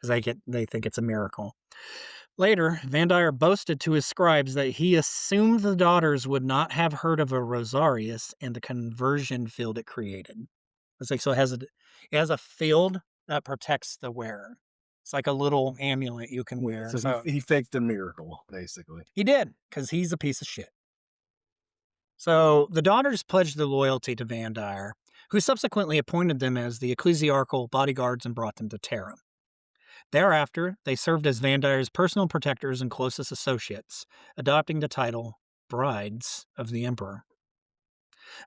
because they think it's a miracle. Later, Vandire boasted to his scribes that he assumed the daughters would not have heard of a rosarius and the conversion field it created. It's like, so it has a field that protects the wearer. It's like a little amulet you can wear. So So he faked a miracle, basically. he did, because he's a piece of shit. So the daughters pledged their loyalty to Vandire, who subsequently appointed them as the ecclesiarchal bodyguards and brought them to Terra. Thereafter, they served as Vandire's personal protectors and closest associates, adopting the title Brides of the Emperor.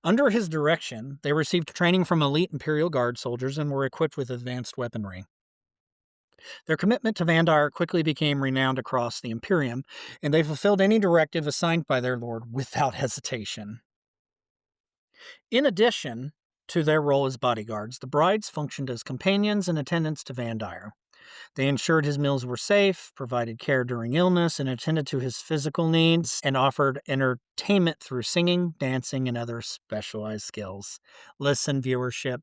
Under his direction, they received training from elite Imperial Guard soldiers and were equipped with advanced weaponry. Their commitment to Vandire quickly became renowned across the Imperium, and they fulfilled any directive assigned by their lord without hesitation. In addition to their role as bodyguards, the brides functioned as companions and attendants to Vandire. They ensured his meals were safe, provided care during illness, and attended to his physical needs, and offered entertainment through singing, dancing, and other specialized skills. Listen, viewership,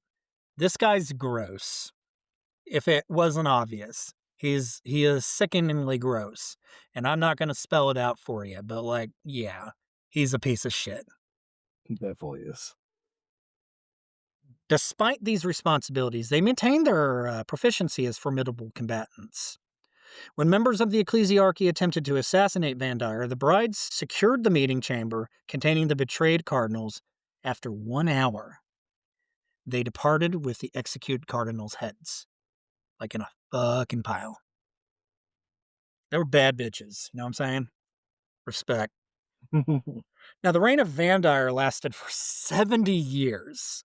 this guy's gross. If it wasn't obvious, he is sickeningly gross, and I'm not going to spell it out for you, but like, yeah, he's a piece of shit. He definitely is. Despite these responsibilities, they maintained their proficiency as formidable combatants. When members of the ecclesiarchy attempted to assassinate Vandire, the brides secured the meeting chamber containing the betrayed cardinals. After 1 hour, they departed with the executed cardinals' heads, like in a fucking pile. They were bad bitches, you know what I'm saying? Respect. Now, the reign of Vandire lasted for 70 years,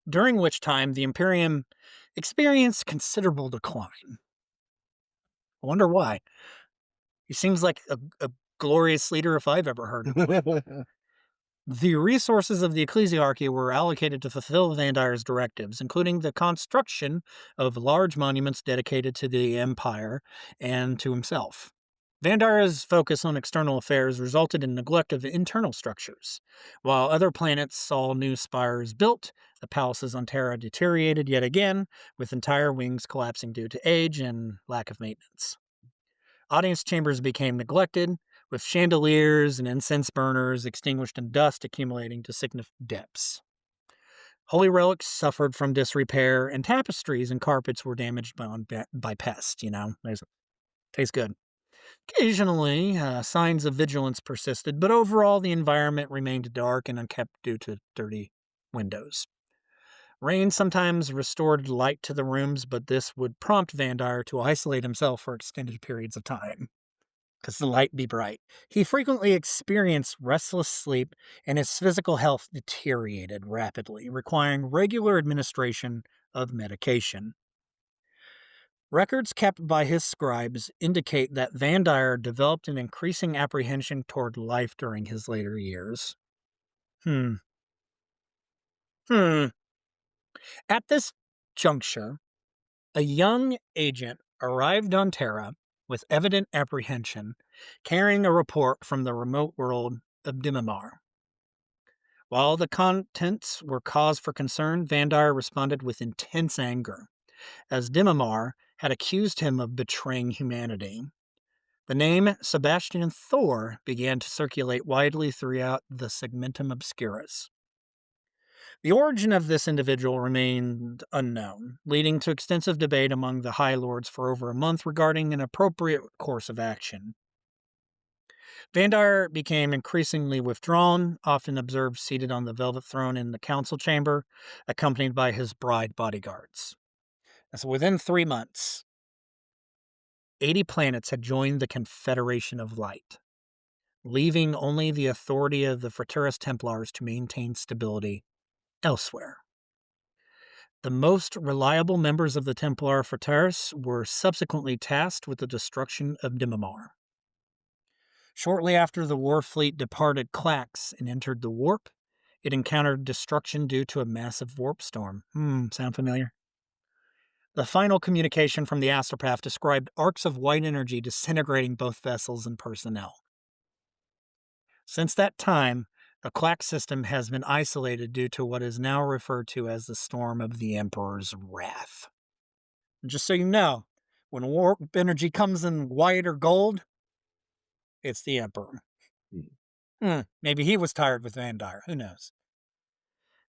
during which time the Imperium experienced considerable decline. I wonder why. He seems like a glorious leader if I've ever heard of. The resources of the ecclesiarchy were allocated to fulfill Vandire's directives, including the construction of large monuments dedicated to the empire and to himself. Vandire's focus on external affairs resulted in neglect of internal structures. While other planets saw new spires built, the palaces on Terra deteriorated yet again, with entire wings collapsing due to age and lack of maintenance. Audience chambers became neglected, with chandeliers and incense burners extinguished and dust accumulating to significant depths. Holy relics suffered from disrepair, and tapestries and carpets were damaged by pests, Tastes good. Occasionally, signs of vigilance persisted, but overall the environment remained dark and unkept due to dirty windows. Rain sometimes restored light to the rooms, but this would prompt Vandire to isolate himself for extended periods of time, because the light be bright. He frequently experienced restless sleep, and his physical health deteriorated rapidly, requiring regular administration of medication. Records kept by his scribes indicate that Vandire developed an increasing apprehension toward life during his later years. At this juncture, a young agent arrived on Terra with evident apprehension, carrying a report from the remote world of Dimimar. While the contents were cause for concern, Vandire responded with intense anger, as Dimamar had accused him of betraying humanity. The name Sebastian Thor began to circulate widely throughout the Segmentum Obscurus. The origin of this individual remained unknown, leading to extensive debate among the High Lords for over a month regarding an appropriate course of action. Vandire became increasingly withdrawn, often observed seated on the velvet throne in the council chamber, accompanied by his bride bodyguards. And so within 3 months, 80 planets had joined the Confederation of Light, leaving only the authority of the Fraterus Templars to maintain stability elsewhere. The most reliable members of the Templar Fraterus were subsequently tasked with the destruction of Dimamar. Shortly after the war fleet departed Clax and entered the warp, it encountered destruction due to a massive warp storm. Sound familiar? The final communication from the astropath described arcs of white energy disintegrating both vessels and personnel. Since that time, the Clax system has been isolated due to what is now referred to as the Storm of the Emperor's Wrath. And just so you know, when warp energy comes in white or gold, it's the Emperor. Maybe he was tired with Vandire. Who knows?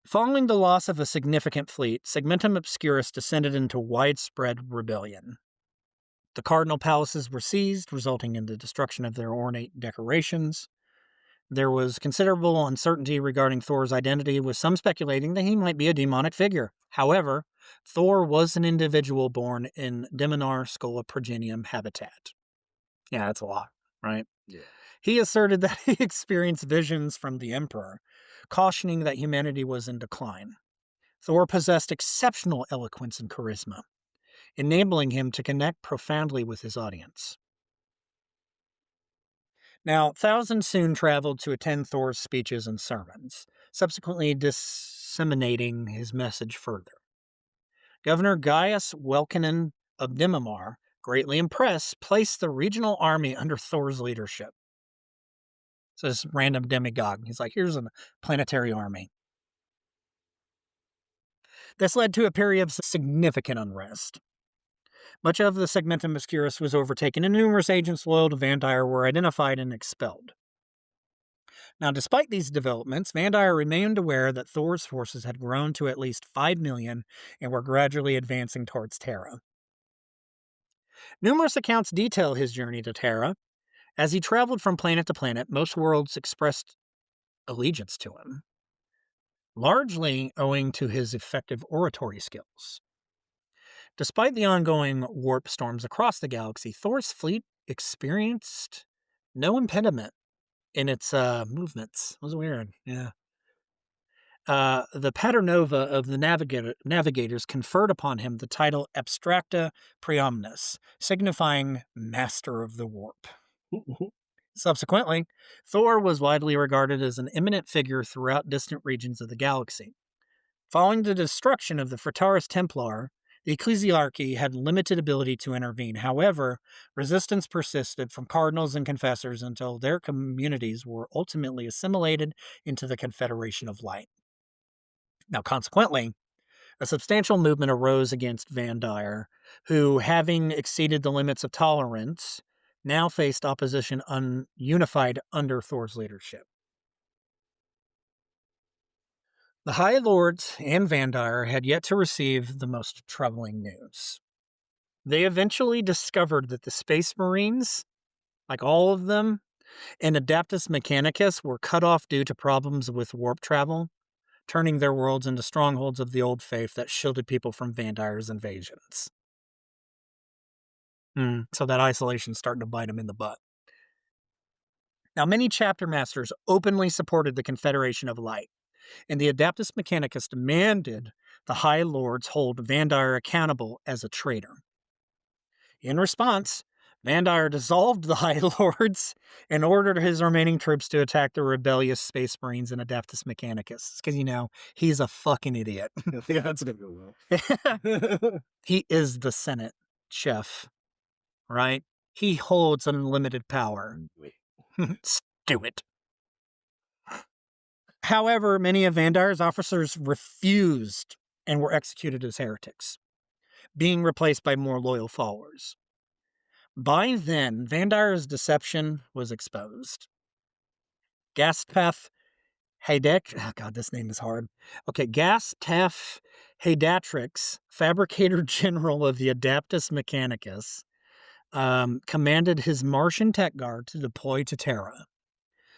Following the loss of a significant fleet, Segmentum Obscurus descended into widespread rebellion. The cardinal palaces were seized, resulting in the destruction of their ornate decorations. There was considerable uncertainty regarding Thor's identity, with some speculating that he might be a demonic figure. However, Thor was an individual born in Diminar Scola Progenium habitat. Yeah, that's a lot, right? Yeah. He asserted that he experienced visions from the Emperor, cautioning that humanity was in decline. Thor possessed exceptional eloquence and charisma, enabling him to connect profoundly with his audience. Now, thousands soon traveled to attend Thor's speeches and sermons, subsequently disseminating his message further. Governor Gaius Welkinen of Dimamar, greatly impressed, placed the regional army under Thor's leadership. So this random demigod, he's like, here's a planetary army. This led to a period of significant unrest. Much of the Segmentum Obscurus was overtaken, and numerous agents loyal to Vandire were identified and expelled. Now, despite these developments, Vandire remained aware that Thor's forces had grown to at least 5 million and were gradually advancing towards Terra. Numerous accounts detail his journey to Terra. As he traveled from planet to planet, most worlds expressed allegiance to him, largely owing to his effective oratory skills. Despite the ongoing warp storms across the galaxy, Thor's fleet experienced no impediment in its movements. It was weird, yeah. The Paternova of the navigators conferred upon him the title Abstracta Preomnis, signifying Master of the Warp. Subsequently, Thor was widely regarded as an eminent figure throughout distant regions of the galaxy. Following the destruction of the Fraterus Templar, the ecclesiarchy had limited ability to intervene. However, resistance persisted from cardinals and confessors until their communities were ultimately assimilated into the Confederation of Light. Now, consequently, a substantial movement arose against Vandire, who, having exceeded the limits of tolerance, now faced opposition unified under Thor's leadership. The High Lords and Vandire had yet to receive the most troubling news. They eventually discovered that the Space Marines, like all of them, and Adeptus Mechanicus were cut off due to problems with warp travel, turning their worlds into strongholds of the old faith that shielded people from Vandire's invasions. So that isolation's starting to bite them in the butt. Now, many chapter masters openly supported the Confederation of Light, and the Adeptus Mechanicus demanded the High Lords hold Vandire accountable as a traitor. In response, Vandire dissolved the High Lords and ordered his remaining troops to attack the rebellious Space Marines and Adeptus Mechanicus. Because, he's a fucking idiot. Yeah, that's gonna go well. He is the Senate chef, right? He holds unlimited power. Stew it. However, many of Vandire's officers refused and were executed as heretics, being replaced by more loyal followers. By then, Vandire's deception was exposed. Gaspeth Haydek, oh God, this name is hard. Okay, Gastef Haydatrix, fabricator general of the Adeptus Mechanicus, commanded his Martian tech guard to deploy to Terra,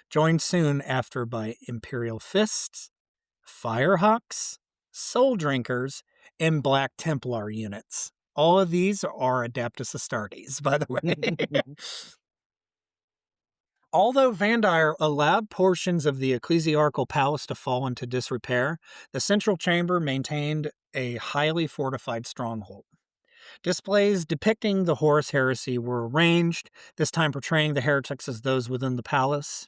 joined soon after by Imperial Fists, Firehawks, Soul Drinkers, and Black Templar units. All of these are Adeptus Astartes, by the way. Although Vandire allowed portions of the ecclesiarchal palace to fall into disrepair, the central chamber maintained a highly fortified stronghold. Displays depicting the Horus heresy were arranged, this time portraying the heretics as those within the palace.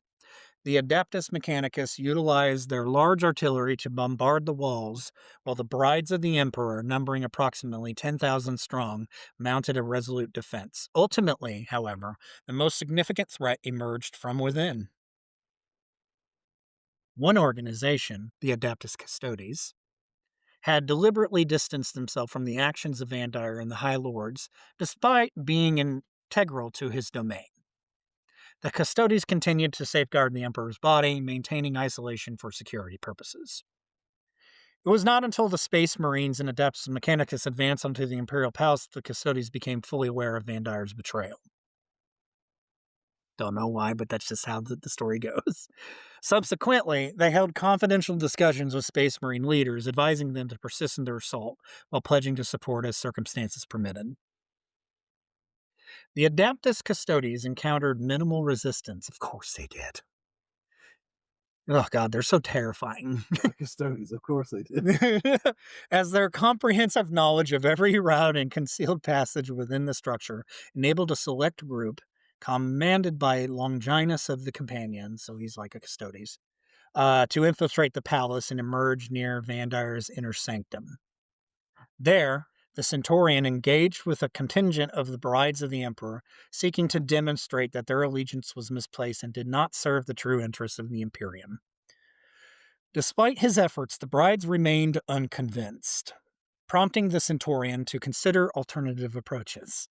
The Adeptus Mechanicus utilized their large artillery to bombard the walls, while the Brides of the Emperor, numbering approximately 10,000 strong, mounted a resolute defense. Ultimately, however, the most significant threat emerged from within. One organization, the Adeptus Custodes, had deliberately distanced themselves from the actions of Vandire and the High Lords, despite being integral to his domain. The Custodes continued to safeguard the Emperor's body, maintaining isolation for security purposes. It was not until the Space Marines and Adeptus Mechanicus advanced onto the Imperial Palace that the Custodes became fully aware of Vandire's betrayal. Don't know why, but that's just how the story goes. Subsequently, they held confidential discussions with Space Marine leaders, advising them to persist in their assault while pledging to support as circumstances permitted. The Adeptus Custodes encountered minimal resistance. Of course they did. Oh God, they're so terrifying. Custodians, of course they did. As their comprehensive knowledge of every route and concealed passage within the structure enabled a select group, commanded by Longinus of the Companions, so he's like a Custodes, to infiltrate the palace and emerge near Vandire's inner sanctum. There, the Centaurian engaged with a contingent of the Brides of the Emperor, seeking to demonstrate that their allegiance was misplaced and did not serve the true interests of the Imperium. Despite his efforts, the Brides remained unconvinced, prompting the Centaurian to consider alternative approaches.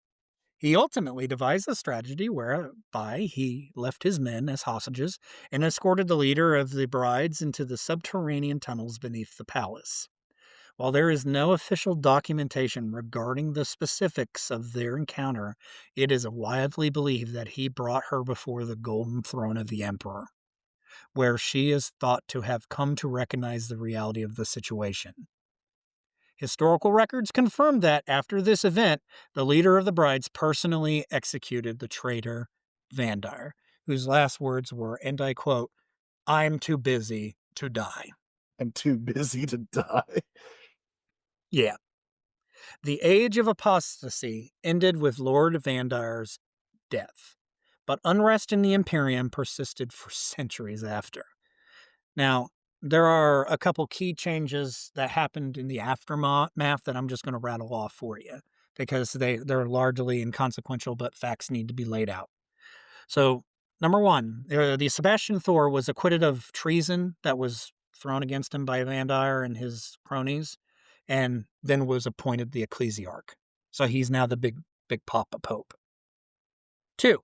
He ultimately devised a strategy whereby he left his men as hostages and escorted the leader of the Brides into the subterranean tunnels beneath the palace. While there is no official documentation regarding the specifics of their encounter, it is widely believed that he brought her before the golden throne of the Emperor, where she is thought to have come to recognize the reality of the situation. Historical records confirm that after this event, the leader of the Brides personally executed the traitor Vandire, whose last words were, and I quote, "I'm too busy to die." I'm too busy to die. Yeah. The Age of Apostasy ended with Lord Vandire's death, but unrest in the Imperium persisted for centuries after. Now, there are a couple key changes that happened in the aftermath that I'm just going to rattle off for you because they're largely inconsequential, but facts need to be laid out. So, number one, the Sebastian Thor was acquitted of treason that was thrown against him by Vandire and his cronies, and then was appointed the ecclesiarch. So he's now the big Papa Pope. Two,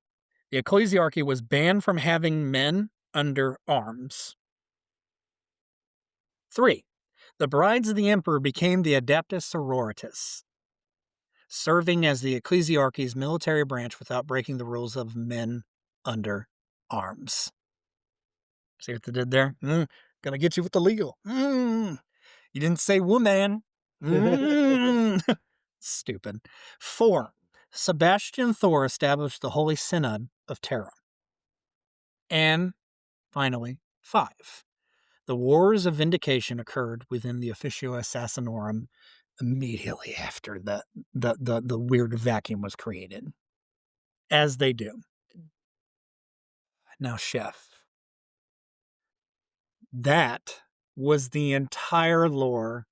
the ecclesiarchy was banned from having men under arms. Three, the Brides of the Emperor became the Adeptus Sororitas, serving as the ecclesiarchy's military branch without breaking the rules of men under arms. See what they did there? Gonna get you with the legal. You didn't say woman. Stupid. 4. Sebastian Thor established the Holy Synod of Terra. And finally, 5. The Wars of Vindication occurred within the Officio Assassinorum immediately after the weird vacuum was created. As they do. Now, Chef, that was the entire lore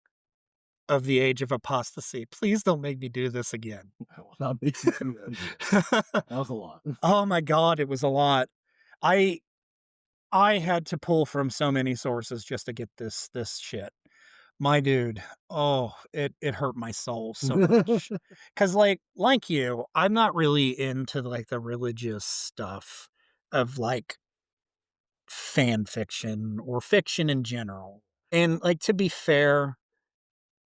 of the Age of Apostasy. Please don't make me do this again. I will not make you do that. That was a lot. Oh my God, it was a lot. I had to pull from so many sources just to get this shit. My dude, oh, it hurt my soul so much. Cause like you, I'm not really into, like, the religious stuff of, like, fan fiction or fiction in general. And, like, to be fair,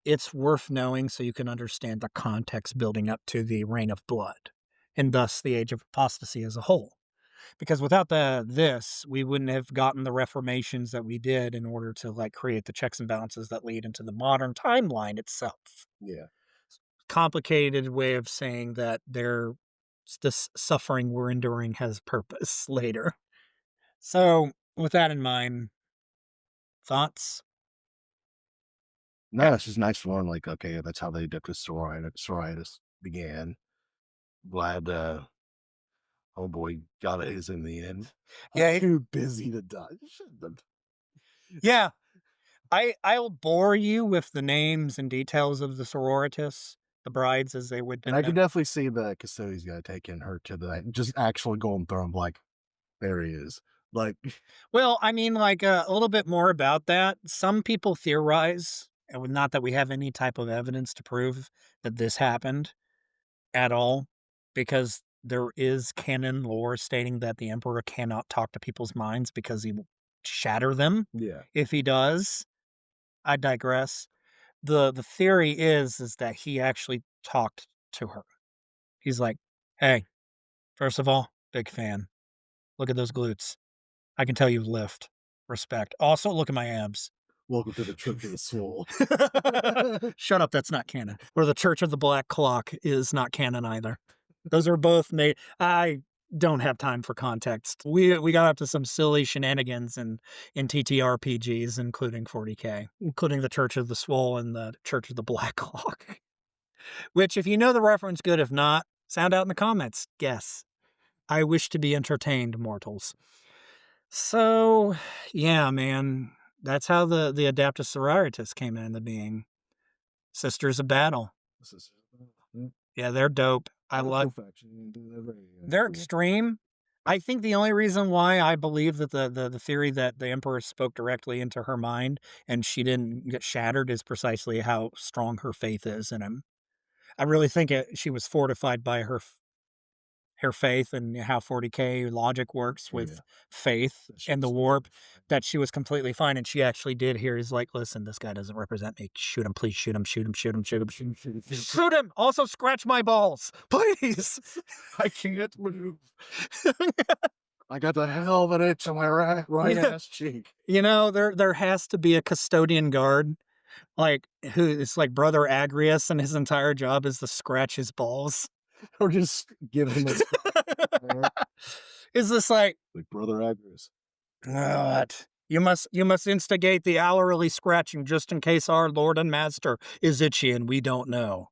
it's worth knowing so you can understand the context building up to the Reign of Blood, and thus the Age of Apostasy as a whole. Because without this, we wouldn't have gotten the reformations that we did in order to, like, create the checks and balances that lead into the modern timeline itself. Yeah. Complicated way of saying that this suffering we're enduring has purpose later. So, with that in mind, thoughts? No, it's just nice to learn, like, okay, that's how the Adeptus Sororitas began. Glad, oh boy, got his in the end. Yeah, Too busy to die. Shouldn't yeah. I'll bore you with the names and details of the sororitas, the brides as they would And been I could known. definitely see the custodian's guy taking her to the just actually going through him like, there he is. Like, Well, I mean, like, a little bit more about that. Some people theorize, not that we have any type of evidence to prove that this happened at all, because there is canon lore stating that the emperor cannot talk to people's minds because he will shatter them yeah. if he does. I digress. The theory is that he actually talked to her. He's like, "Hey, first of all, big fan. Look at those glutes. I can tell you lift. Respect. Also, look at my abs." Welcome to the Church of the Soul. Shut up, that's not canon. Or the Church of the Black Clock is not canon either. Those are both made. I don't have time for context. We got up to some silly shenanigans in TTRPGs, including 40K, including the Church of the Swole and the Church of the Black Clock. Which, if you know the reference, good. If not, sound out in the comments. Guess. I wish to be entertained, mortals. So, yeah, man, that's how the Adaptus Sororitas came into being. Sisters of Battle. This is Yeah, they're dope. I like. perfection. They're extreme. I think the only reason why I believe that the theory that the Emperor spoke directly into her mind and she didn't get shattered is precisely how strong her faith is in him. I really think she was fortified by her faith and how 40K logic works Oh, yeah. with faith That and the shit's warp, that she was completely fine, and she actually did hear he's like, "Listen, this guy doesn't represent me. Shoot him, please shoot him, shoot him, shoot him, shoot him, shoot him, shoot him! Also scratch my balls, please!" I can't move. I got the hell of an itch on my right Yeah. ass cheek. You know, there has to be a custodian guard, like, who is like Brother Agrius, and his entire job is to scratch his balls. Or just give him a Is this like, like Brother Agnes. "What? You must instigate the hourly scratching just in case our lord and master is itchy and we don't know."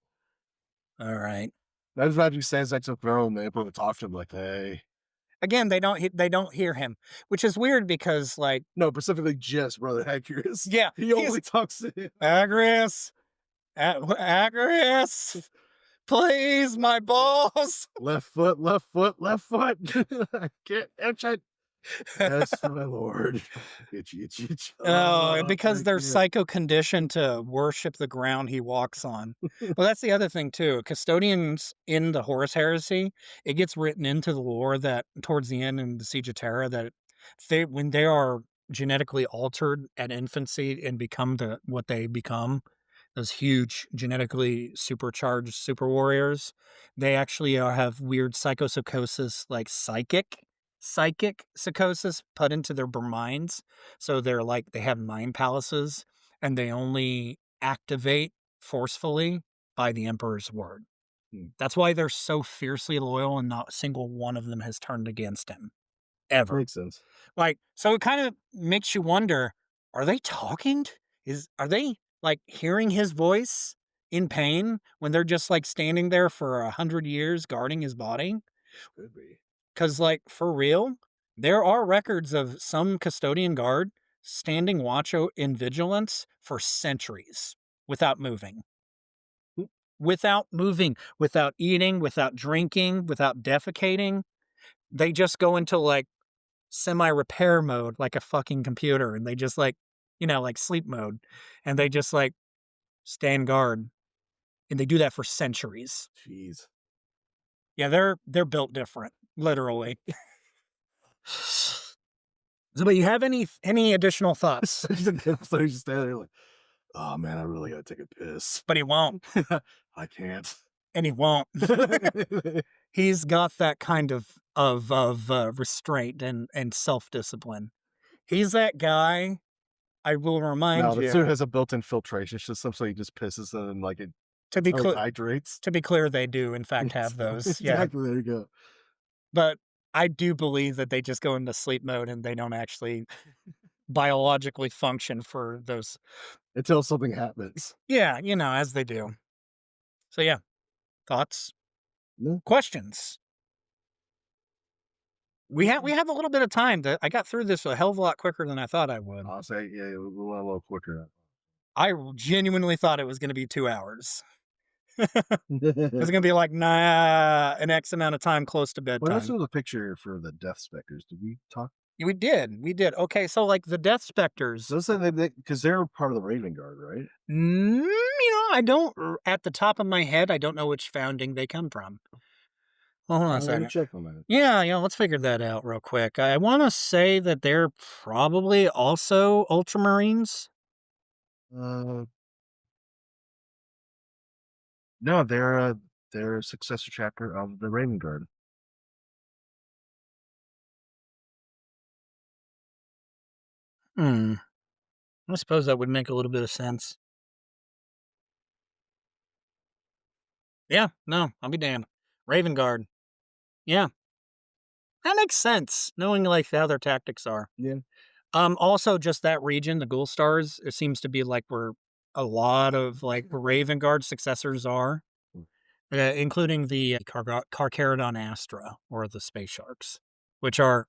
All right. That's what he says that to Pharaoh and the emperor would talk to him like, hey. Again, they don't hear him, which is weird because, like, No, specifically just Brother Agnes. yeah, He only talks to him. Agrius, Agrius, please, my balls. Left foot, left foot, left foot. I can't itch it. Yes, my lord. Itchy, itchy, itchy. Oh, and because I they're can't. psycho conditioned to worship the ground he walks on. Well, that's the other thing too. Custodians in the Horus Heresy, it gets written into the lore that towards the end in the Siege of Terra that when they are genetically altered at infancy and become what they become, those huge genetically supercharged super warriors, they actually have weird psychosis, like psychic psychosis put into their minds. So they're like, they have mind palaces and they only activate forcefully by the Emperor's word. Hmm. That's why they're so fiercely loyal and not a single one of them has turned against him ever. Makes sense. Like, so it kind of makes you wonder, are they talking? Are they like hearing his voice in pain when they're just like standing there for 100 years guarding his body? Could be. Because, like, for real, there are records of some custodian guard standing watch in vigilance for centuries without moving. Hmm. Without moving, without eating, without drinking, without defecating. They just go into like semi-repair mode like a fucking computer, and they just, like, like sleep mode, and they just, like, stand guard, and they do that for centuries. Jeez. Yeah, they're built different, literally. So, but you have any additional thoughts? So he's just standing there like, "Oh, man, I really gotta take a piss." But he won't, I can't. and he won't. He's got that kind of restraint and self-discipline. He's that guy, I will No, remind the suit you, has a built-in filtration system, so he just pisses and then, like, it to be clear, rehydrates. they do in fact have those, yeah, Exactly, there you go. but I do believe that they just go into sleep mode and they don't actually biologically function for those. Until something happens. Yeah, as they do. So, yeah, thoughts? No. Questions? We have a little bit of time to I got through this a hell of a lot quicker than I thought I would. I'll say, yeah, we went a little quicker. I genuinely thought it was gonna be 2 hours. It's What gonna be like, nah, an X amount of time close to else bedtime. was the picture for the death specters? Did we talk? We did. Okay, so, like, the Death Specters, Those are they because they're part of the Raven Guard, right? I don't at the top of my head, I don't know which founding they come from. Well, hold on a Let me second. check on that. Yeah, let's figure that out real quick. I wanna say that they're probably also Ultramarines? Uh, no, they're a successor chapter of the Raven Guard. Hmm, I suppose that would make a little bit of sense. Yeah, no, I'll be damned. Raven Guard. Yeah, that makes sense, knowing, like, how their tactics are. Yeah. Also, just that region, the Ghoul Stars, it seems to be, like, where a lot of, like, Raven Guard successors are, including the Carcharodon Astra, or the Space Sharks, which are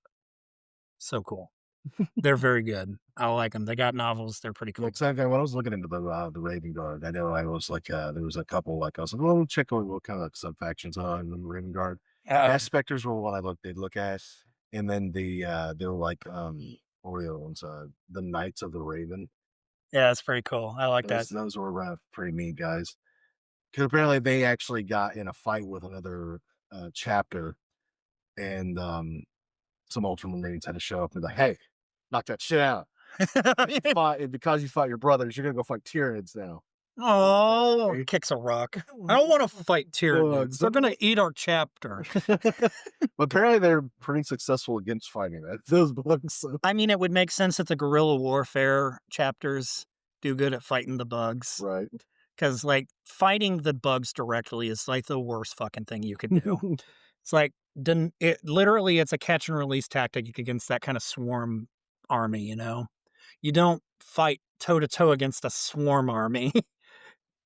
so cool. They're very good. I like them. They got novels, they're pretty Yeah, cool. exactly. When I was looking into the Raven Guard, I know I was like, there was a couple, like, I was like, well, let me check out what kind of sub factions are in the Raven Guard. Uh, Death Specters were what did look at. And then they were like, what were the other ones? The Knights of the Raven. yeah, it's pretty cool. I like that. Those were pretty mean guys. Because apparently they actually got in a fight with another chapter, and some Ultramarines had to show up and be like, "Hey, knock that shit out! Fought, and because you fought your brothers, you're gonna go fight Tyranids now." Oh, Okay. kicks a rock. I don't wanna fight Tyranids. They're gonna eat our chapter. But apparently they're pretty successful against fighting that those bugs. So. I mean, it would make sense that the guerrilla warfare chapters do good at fighting the bugs, Right. because, like, fighting the bugs directly is, like, the worst fucking thing you could do. It's like, it's a catch and release tactic against that kinda swarm army, you know? You don't fight toe to toe against a swarm army.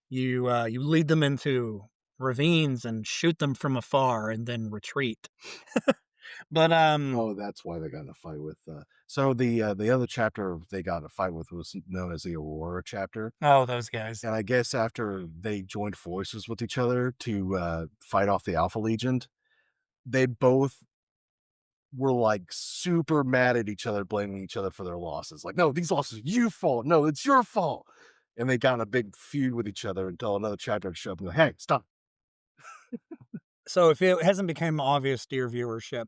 You lead them into ravines and shoot them from afar and then retreat. But, Oh, that's why they got in a fight with. So the other chapter they got in a fight with was known as the Aurora chapter. oh, those guys. And I guess after they joined forces with each other to fight off the Alpha Legion, they both were like super mad at each other, blaming each other for their losses. Like, no, these losses are your fault. No, it's your fault. And they got in a big feud with each other until another chapter showed up and like, hey, stop. So if it hasn't become obvious to your viewership,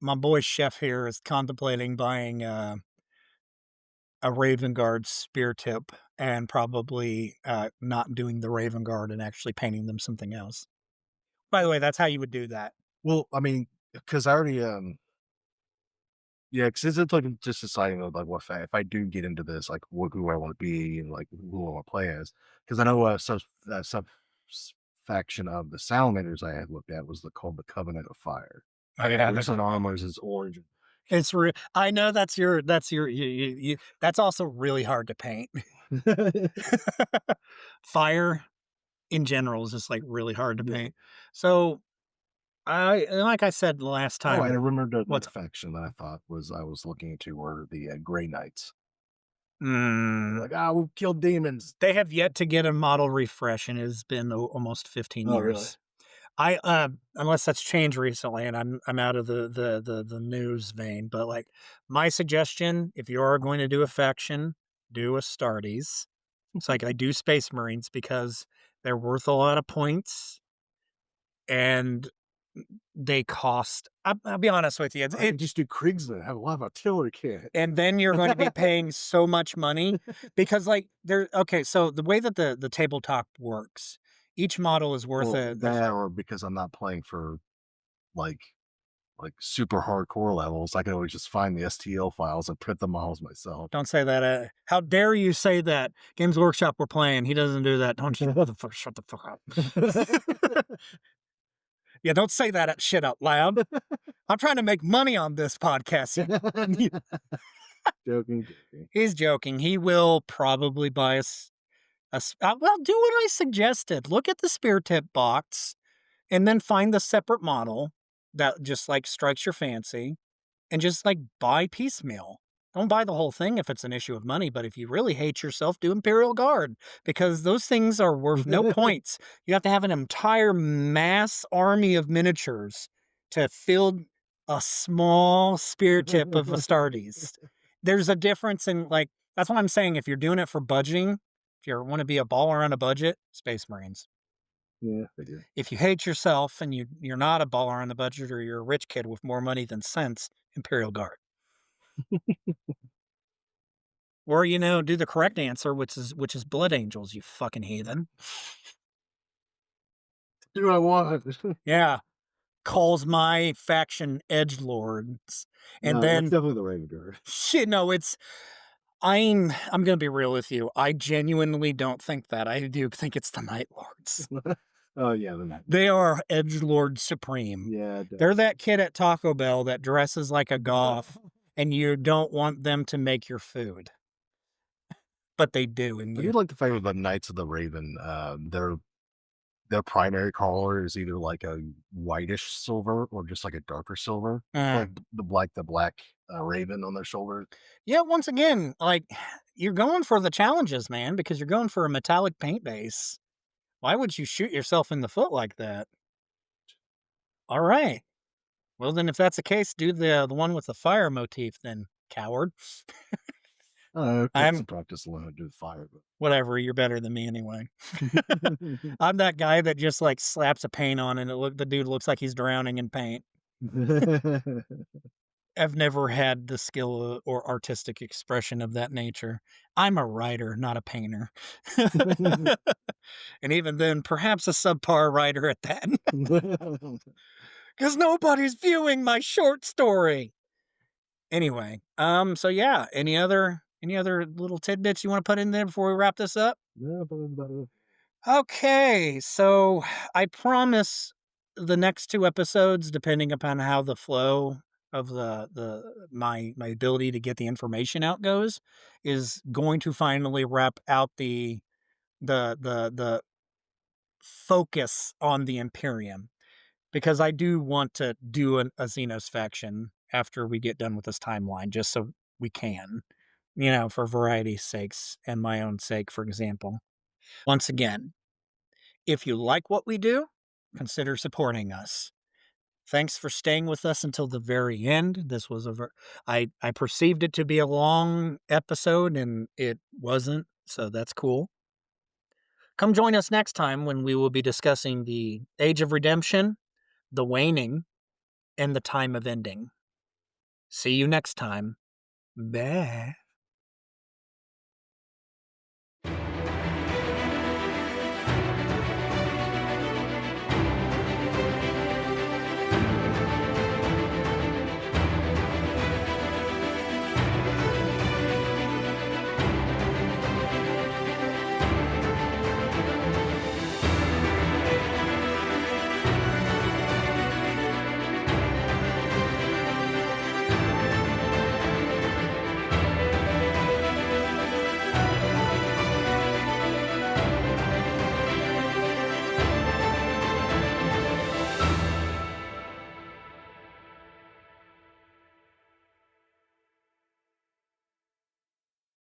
my boy Chef here is contemplating buying a Raven Guard spear tip and probably not doing the Raven Guard and actually painting them something else. By the way, that's how you would do that. Well, I mean, because I already yeah, because it's like just deciding like if I do get into this, like who I want to be and like who I want to play as. Because I know faction of the salamanders I had looked at was called the Covenant of Fire. Oh, yeah, There's an armors is orange. I know that's your that's also really hard to paint. Fire in general is just like really hard to Yeah. paint. So like I said last Oh, and I time, remembered what's another faction that I thought was I was looking into were the Grey Knights. mm, Like, ah, we'll kill demons. they have yet to get a model refresh and it's been almost 15 Oh, really? years. Unless that's changed recently and I'm out of the news vein, but, like, my suggestion, if you are going to do a faction, do Astartes. It's like I do Space Marines because they're worth a lot of points and they cost I'll be honest with you, I can just do Kriegsman, have a lot of artillery cannons. and then you're going to be paying so much money because, like, okay, so the way that the tabletop works, each model is worth Well, a that or because I'm not playing for, like super hardcore levels, I can always just find the STL files and print the models myself. don't say that, how dare you say that? Games Workshop we're playing, he doesn't do that. Don't you shut the fuck up. Yeah, don't say that shit out loud. I'm trying to make money on this podcast. Joking, joking. He's joking. He will probably buy us well, do what I suggested. Look at the spear tip box and then find the separate model that just, like, strikes your fancy and just, like, buy piecemeal. Don't buy the whole thing if it's an issue of money, but if you really hate yourself, do Imperial Guard because those things are worth no points. You have to have an entire mass army of miniatures to field a small spear tip of Astartes. There's a difference in, like, that's what I'm saying. If you're doing it for budgeting, if you want to be a baller on a budget, Space Marines. Yeah, I do. If you hate yourself and you're not a baller on the budget or you're a rich kid with more money than sense, Imperial Guard. Or, do the correct answer, which is Blood Angels, you fucking heathen. Do I want? Yeah. Calls my faction edgelords. And No, that's then definitely the Raven Guard. shit, no, I'm gonna be real with you. I genuinely don't think that. I do think it's the Night Lords. Oh yeah, the night. They are edgelord supreme. Yeah, They're that kid at Taco Bell that dresses like a goth and you don't want them to make your food. But they do, and I do like the fact that the Knights of the Raven, their primary color is either like a whitish silver or just like a darker silver, uh, like the black raven on their shoulder. yeah, once again, like, you're going for the challenges, man, because you're going for a metallic paint base. Why would you shoot yourself in the foot like that? All right. Well, then if that's the case, do the one with the fire motif then, coward. Take I'm some practice to learn how to do the fire, whatever, you're better than me anyway. but I'm that guy that just, like, slaps a paint on and the dude looks like he's drowning in paint. I've never had the skill or artistic expression of that nature. I'm a writer, not a painter. And even then, perhaps a subpar writer at that. Because nobody's viewing my short story. Anyway, so yeah, any other little tidbits you want to put in there before we wrap this up? Yeah, but Okay, so I promise the next two episodes, depending upon how the flow of my ability to get the information out goes, is going to finally wrap out the focus on the Imperium because I do want to do a Xenos faction after we get done with this timeline, just so we can, for variety's sakes and my own sake, for example. Once again, if you like what we do, consider supporting us. Thanks for staying with us until the very end. This was I perceived it to be a long episode and it wasn't, so that's cool. Come join us next time when we will be discussing the Age of Redemption, the Waning, and the Time of Ending. See you next time. Bye.